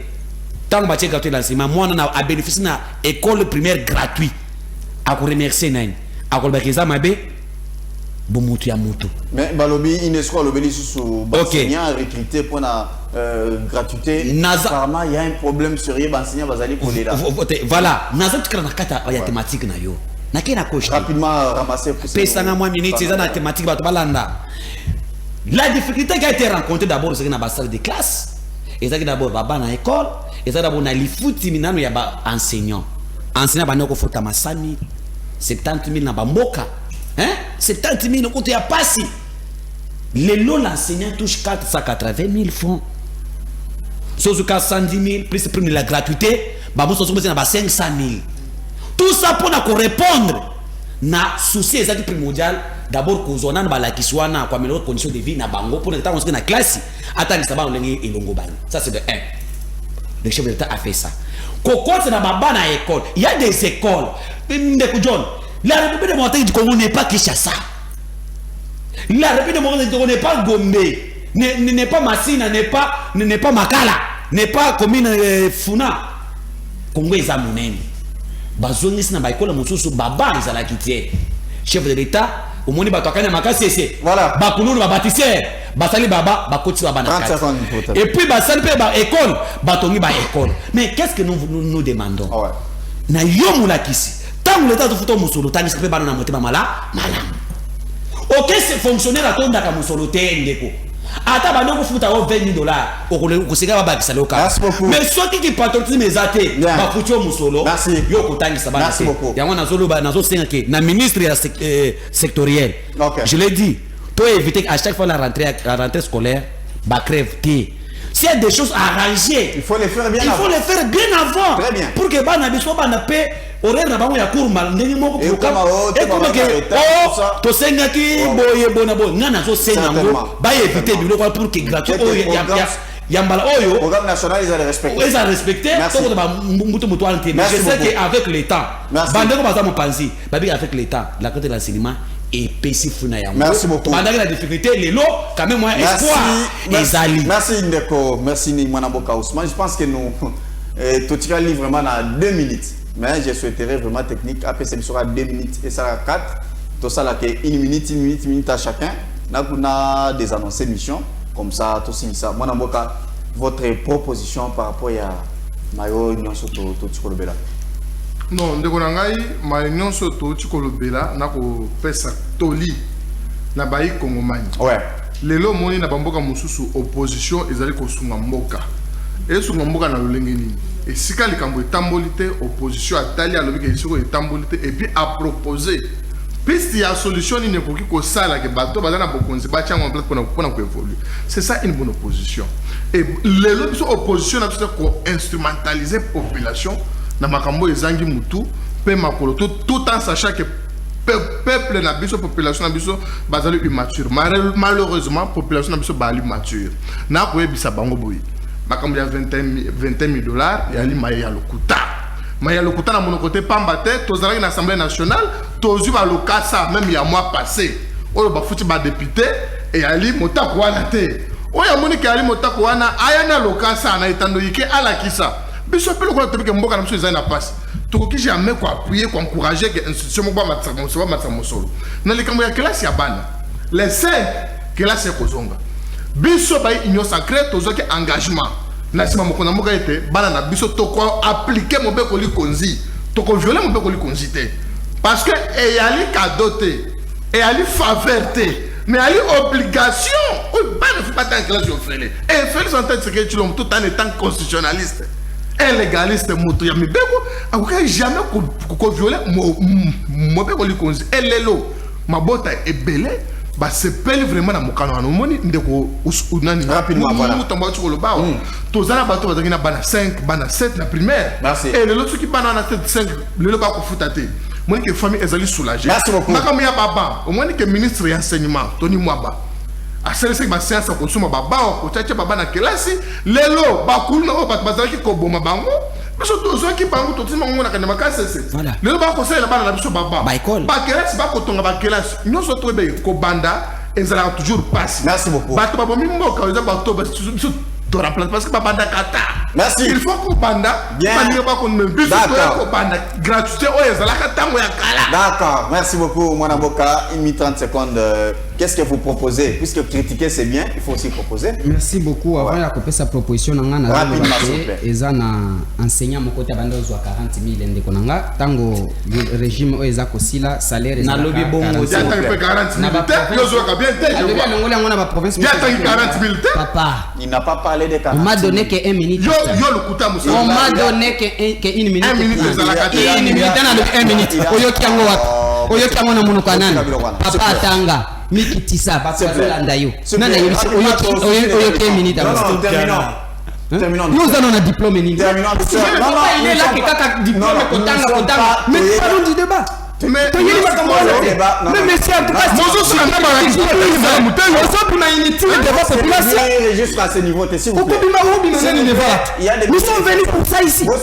tango ba cheka to l'enseignement mwana na a bénéficier na école primaire gratuit ako remercier nani ako ba keza mabe bomutu ya mutu mais balobi UNESCO lobeli sous enseignant recruté pour la gratuité. Apparemment il y a un problème sérieux enseignant bazali pour les là. Voilà, naza tukana nakata ya thématique na yo. Na kena coach rapidement ramasser pesa na moi minutes za na thématique ba to balanda. La difficulté qui a été rencontrée d'abord c'est que na ba salle de classe, et ça que d'abord ba na école, et ça d'abord na lifuti minano ya ba enseignant. Enseignant ba noko fota masami 70,000 na ba mboka. Hein? 70,000 au côté à passer. Les lots l'enseignant touche 480,000 francs. Sauf 110,000 plus prime de la gratuité, bah moi je na 500,000. Tout ça pour nous répondre na souci exact primordial d'abord kozona na la kiswana kwa meilleure condition de vie na bango pour que on na classe attendre ça ba lengi elongo bani. Ça c'est de 1. Le chef de l'État a fait ça. Kokot na baba na école, il y a des écoles. Ndeko John, la République démocratique du Congo n'est pas Kinshasa. La République démocratique du Congo n'est pas Gombe, n'est pas Massina, n'est pas Makala, n'est pas commune Funa. Congo est amuneni. Bazongi sina ba école mususu baba ezala kitie. Chef de l'État, au moni batokana makasi voilà. Ba kululu ba bâtisseur, basali baba ba koti ba bana. Et puis basali pe ba école, batongi ba école. Mais qu'est-ce que nous demandons? Ah ouais. Na yo mulakisi tant l'état de futo musolo tant c'est pas na motema malam. OK, c'est fonctionnaire à ton daka musolo te ndeko. Ata bando ko futa o $20,000 ko sika ba bakisa loka. Mais soki ki patriotisme ezate ba futi o musolo yo ko tangisa bana. Yango nazolo ba nazo senga ke na ministre ya sectoriel. Je l'ai dit, toi éviter à chaque fois la rentrée scolaire ba crève ti. S'il y a des choses arrangées, il faut les faire bien avant. Très bien. Pour que bana biso bana pe horaire na bango ya cours mal ndenge moko pour comme que to senga ki boye bona bo ngana zo senga ngo ba éviter biloko pour que gratuit ya mbala oyo programme national ils allaient respecter. Ils allaient respecter to ba mutu mutu ante. Mais je sais que avec l'état bandeko baza mo panzi babi avec l'état la côté de l'enseignement et pesifuna ya. Merci beaucoup. Pendant la difficulté les lots quand même moi espoir ezali. Merci Ndeko, merci ni Mwanamboka Ousmane. Je pense que nous tout tira livre vraiment dans 2 minutes. Mais je souhaiterais vraiment technique après c'est sera 2 minutes et ça 4. Tout ça là que 1 minute à chacun. On a des annoncés mission comme ça tout ça. Mwanamboka, votre proposition par rapport à Mayo Nyonso to Tikolobela. Non, ndeko na ngai ma Nyonso to Tikolobela na ko pesa toli na bayi Kongomani. Ouais. Lelo moni na bamboka mususu opposition ezali ko sunga mboka. Et sunga mboka na lolenge nini. Et si ka likambo etambolité opposition atali alobi ke siko etambolité et puis à proposer piste ya solution ni ko ki ko sala ke bato bazana bokonzi ba tchanga en place pour évoluer. C'est ça une bonne opposition. Et lelo biso opposition na biso ko instrumentaliser population na makambo ezangi mutu pe makolo tout en sachant que peuple na biso population na biso bazali immature. Malheureusement population na biso bali mature. Na ko ebisa bango boyi. Makambo ya $21,000 ya li maya lokuta. Maya lokuta na monokote pamba te tozalaki na Assemblée nationale tozu ba lokasa même ya mois passé. Oyo ba futi ba député et ali motako wana te. Oyo moni ke ali motako wana ayana lokasa na etando yike ala kisa. Biso pe lokolo tobike mboka na biso ezali na passe. Tokoki jamais ko appuyer ko encourager que institution mo ba matsa solo. Na likambo ya classe ya bana. Les 5 classe ya kozonga. Biso ba union sacrée tozoki engagement. Na sima mokona moka ete bana na biso toko appliquer mobeko li konzi. Toko violer mobeko li konzi te. Parce que eyali cadeau te. Eyali faveur te. Mais elle a obligation. Il ne faut pas tant que là je offre. Et Félix en tête, c'est que tu l'as tout en étant constitutionnaliste. Et légaliste, moto ya mibeko. Aouka jamais qu'on viole mon beko li konzi. Et lelo, ma bota est belle. Bah c'est belle vraiment dans mon canon. On moni ndeko unani rapidement voilà. Nous tombons sur le bas. Tous en bateau bazaki na bana 5, bana 7 la primaire. Merci. Et le l'autre qui bana na tête 5, le ba ko futaté. Moi que famille ezali soulagée. Merci beaucoup. Makam ya baba, au moins que ministre de l'enseignement Tony Mwaba. A celle ma séance ko suma baba ko tchatcha baba na kelasi, lelo ba kuluna ko bat bazaki ko boma bango. Biso tozo ki bango to tima ngona kana makasese. Voilà. Lelo ba ko sala bana na biso baba. Ba école. Ba kelasi ba ko tonga ba kelasi. Nyonso to be ko banda ezala toujours passe. Merci beaucoup. Ba to ba bomi mboka eza ba to ba to remplacer parce que ba banda kata. Merci. Il faut qu'on banda. Bien. Gratuité. D'accord. Merci beaucoup, Mwanamboka. 1 minute 30 secondes. Qu'est-ce que vous proposez? Puisque critiquer c'est bien, il faut aussi proposer. Merci beaucoup. Avant de couper sa proposition, rapidement, s'il vous plaît. Eza na enseignant mon côté bando zo 40,000 ndeko nanga. Tango le régime o eza kosila salaire eza. Na lobby bongo. Ya tango 40,000. Yo zo ka bien te. Alobia ngoli ngona ba province. Ya tango 40,000 te. Papa. Il n'a pas parlé de 40. On m'a donné que 1 minute. Yo le kuta musa. On m'a donné que 1 minute. 1 minute eza la 1 minute na 1 minute. Oyo kiango wapi? Oyo kiango na munuka nani? Papa atanga. Miki tisa bazolanda yo. Nana yo oyo 1 minute. Non, terminons. Nous allons un diplôme ni. Terminons. Non, il est là que kaka diplôme kotanga. Mais parlons du débat. Mais mais c'est en tout cas Mozo sur la jusqu'à ce niveau, nous sommes venus pour ça ici. Toi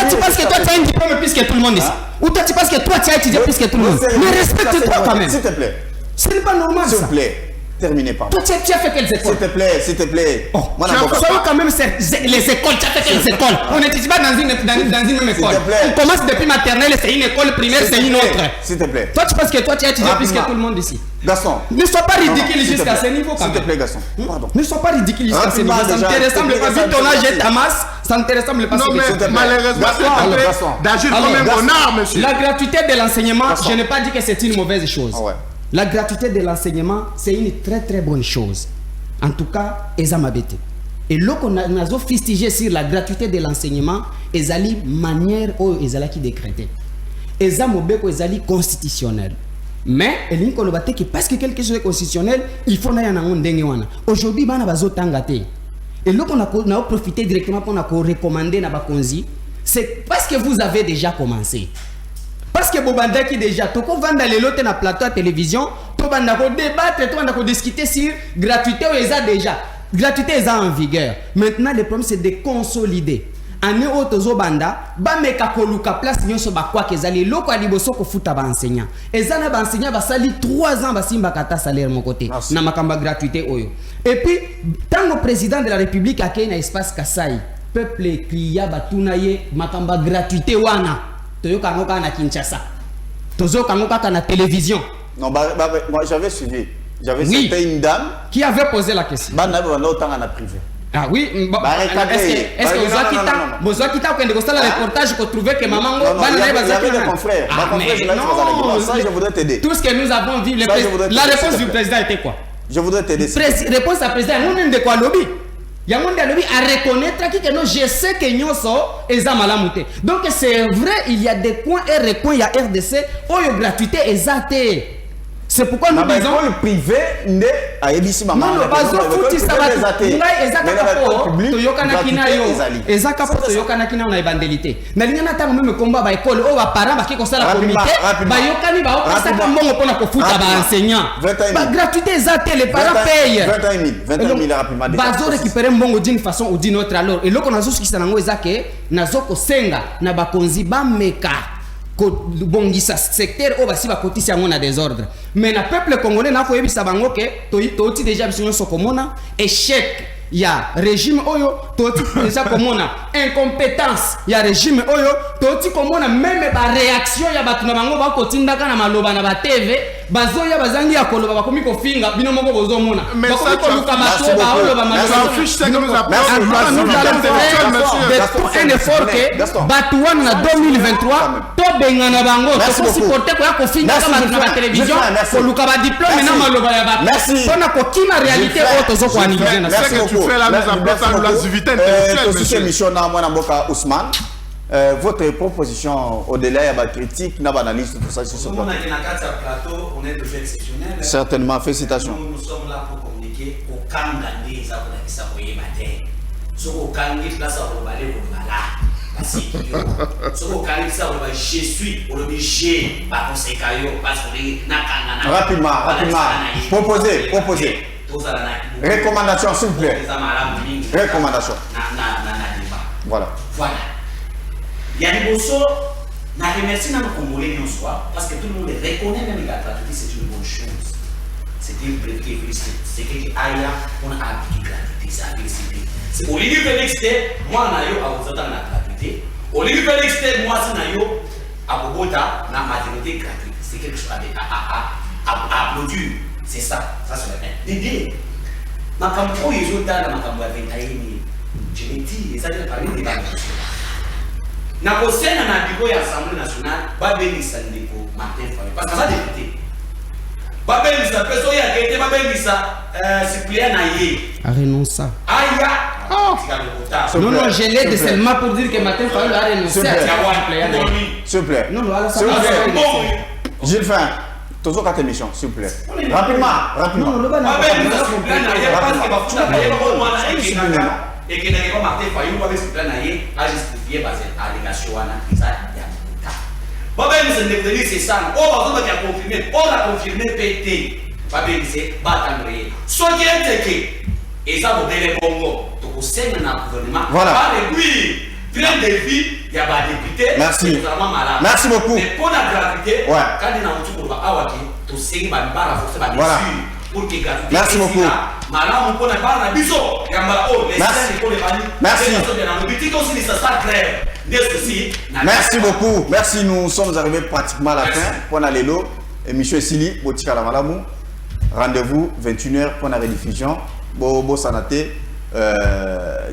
tu penses que toi tu as un diplôme plus que tout le monde ici. Ou toi tu penses que toi tu as étudié plus que tout le monde. Mais respecte-toi quand même. S'il te plaît. Ce n'est pas normal. S'il vous plaît. terminé par. Toi, tu as fait quelles écoles? S'il te plaît. Oh, Moi, tu as soyons quand même les écoles. Tu as fait quelles écoles? On n'étudie pas dans une même école. On commence depuis maternelle, c'est une école primaire, c'est une autre. S'il te plaît. Toi, tu penses que toi, tu as étudié plus que tout le monde ici? Gaston. Ne sois pas ridicule jusqu'à ce niveau. S'il te plaît, Gaston. Pardon. Ne sois pas ridicule jusqu'à ce niveau. Ça ne te ressemble pas. Vu ton âge et ta masse, ça ne te ressemble pas. Non, mais malheureusement, c'est d'agir comme un bonnard, monsieur. La gratuité de l'enseignement, je n'ai pas dit que c'est une mauvaise chose. La gratuité de l'enseignement, c'est une très très bonne chose. En tout cas, Ezamabete. Et là qu'on a fustigé sur la gratuité de l'enseignement, ezali manière où ezala qui décrété. Ezamobeko ezali constitutionnel. Mais parce que quelque chose est constitutionnel, il faut n'aller en ndenge wana. Aujourd'hui, bana bazo tangate. Et là qu'on a profité directement pour recommander na bakonzi, c'est parce que vous avez déjà commencé. Parce que Bobanda qui déjà, tu peux vendre les lots na plateau à télévision, tu vas débattre, tu vas discuter sur gratuité ou déjà déjà. Gratuité est en vigueur. Maintenant, le problème c'est de consolider. Année au tozo banda, ba meka koluka place nyonso ba kwa kezali loko aliboso ko futa ba enseignant. Ezana ba enseignant ba sali 3 ans ba simba kata salaire mon côté. Na makamba gratuité oyo. Et puis tant le président de la République a créé un espace Kasai, peuple kriya batuna ye makamba gratuité wana. Toyoka ngoka na Kinshasa. Tozo kangoka na télévision. Non, moi j'avais suivi. J'avais cité une dame qui avait posé la question. Bah n'a autant en a privé. Ah oui, est-ce que vous avez quitté le reportage pour trouver que maman il y avait des confrères. Ça, je voudrais t'aider. Tout ce que nous avons vu, la réponse du président était quoi? Je voudrais t'aider. Réponse à président, nous n'avons de quoi lobby. Il y a un monde lobby à reconnaître que non, je sais que nous sommes ezamalamouté. Donc c'est vrai, il y a des coins et recoins, il y a RDC, où il y a gratuité exatée. C'est pourquoi nous disons le privé ne a ébissi maman. Non, non, bazo futi sabatu. Ngai ezaka po toyokana kina yo. Ezaka po toyokana kina na evangelité. Na lingana tango même combat ba école o ba parents ba ki ko sala comité ba yokani ba okasa ka mbongo pona ko futa ba enseignant. Ba gratuité ezate les parents payent. 20 000 rapidement. Bazo récupérer mbongo d'une façon ou d'une autre alors. Et loko nazo sukisa nango ezake nazoko senga na bakonzi ba meka. Bongisa secteur au basi ba kotisi yango na désordre. Mais le peuple congolais n'a pas yebisa bango ke to déjà biso nyonso komona échec ya régime oyo to déjà komona incompétence ya régime oyo to komona même ba réaction ya batu na bango ba kotindaka na maloba na ba TV bazoya bazangi ya koloba bakomi kofinga bino moko bozomona bakomi koluka bato ba oloba maloba un effort que batu wana na 2023 to bengana bango to supporter ko ya kofinga kama na ba télévision koluka ba diplôme na maloba ya ba pona ko kima réalité auto zo ko analyser na fait la mise en place de l'activité intellectuelle, monsieur. Votre proposition, au-delà de la critique, n'a pas d'analyse, tout ça sur ce plateau. On est toujours exceptionnel. Certainement, félicitations. Nous sommes là pour communiquer au Kanga des Abonakis Saboye Matin. Ce au Kanga, là, ça va aller au Mala. Ce au Kanga, ça va aller je suis, au lobby, j'ai, pas conséquent, parce que rapidement. Proposez. Recommandation, s'il vous plaît. Recommandation. Voilà. Il y a des bossos, je remercie nos Congolais parce que tout le monde reconnaît même la gratuité, c'est une bonne chose. C'est une priorité, c'est que aïe, on a appliqué la gratuité, c'est agressivité. C'est au lieu de Félix, moi, je suis à vous attendre la gratuité. Au lieu de Félix, moi, je suis à Bogota, la maternité gratuite. C'est quelque chose à applaudir. C'est ça, c'est la peine. L'idée, ma campagne, ils ont dans ma campagne, je l'ai dit, ils allaient parler des balles. Na kosena na biko ya Assemblée nationale, babelisa ndeko Martin Fayulu. Parce que ça député. Babelisa peso ya kete babelisa suppléant na ye. A renoncé. Aya. Non, je l'aide seulement pour dire que Martin Fayulu a renoncé à s'il vous plaît. Non, voilà, ça va. Gilles Fin, toujours quatre émissions, s'il vous plaît. Rapidement. Non, le babelisa suppléant na ye parce que bafuta na ye ko mwana ekina. Et que n'avait pas marqué Fayulu avec ce plan à justifier par cette allégation à ça Babel nous a c'est ça. On a confirmé PT. Babel c'est Batangré. Ce qui est que et ça vous délai Congo. Donc au sein de notre gouvernement. Voilà. Oui. Plein de vies, il y a des députés. Merci. Merci beaucoup. Mais pour la gratuité, quand il y a un truc pour Awaki, tout ce qui va forcer. Voilà. pour que gratuité. Merci beaucoup. Madame, on n'a pas la biso. Merci. Merci beaucoup. Merci, nous sommes arrivés pratiquement à la fin. Pour aller là, émission Sili, Botika la Malamu. Rendez-vous 21h pour la rediffusion. Bo Sanate,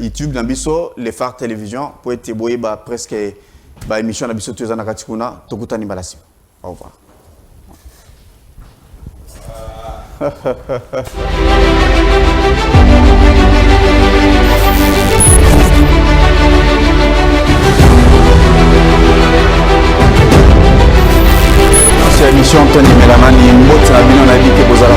YouTube, Nambiso, les phares télévision, pour être boye presque émission Nambiso Tuzana Katikuna, Tokutani Balasi. Au revoir. Émission Tony Melanani, Mbot, la Bino, on a dit que vous allez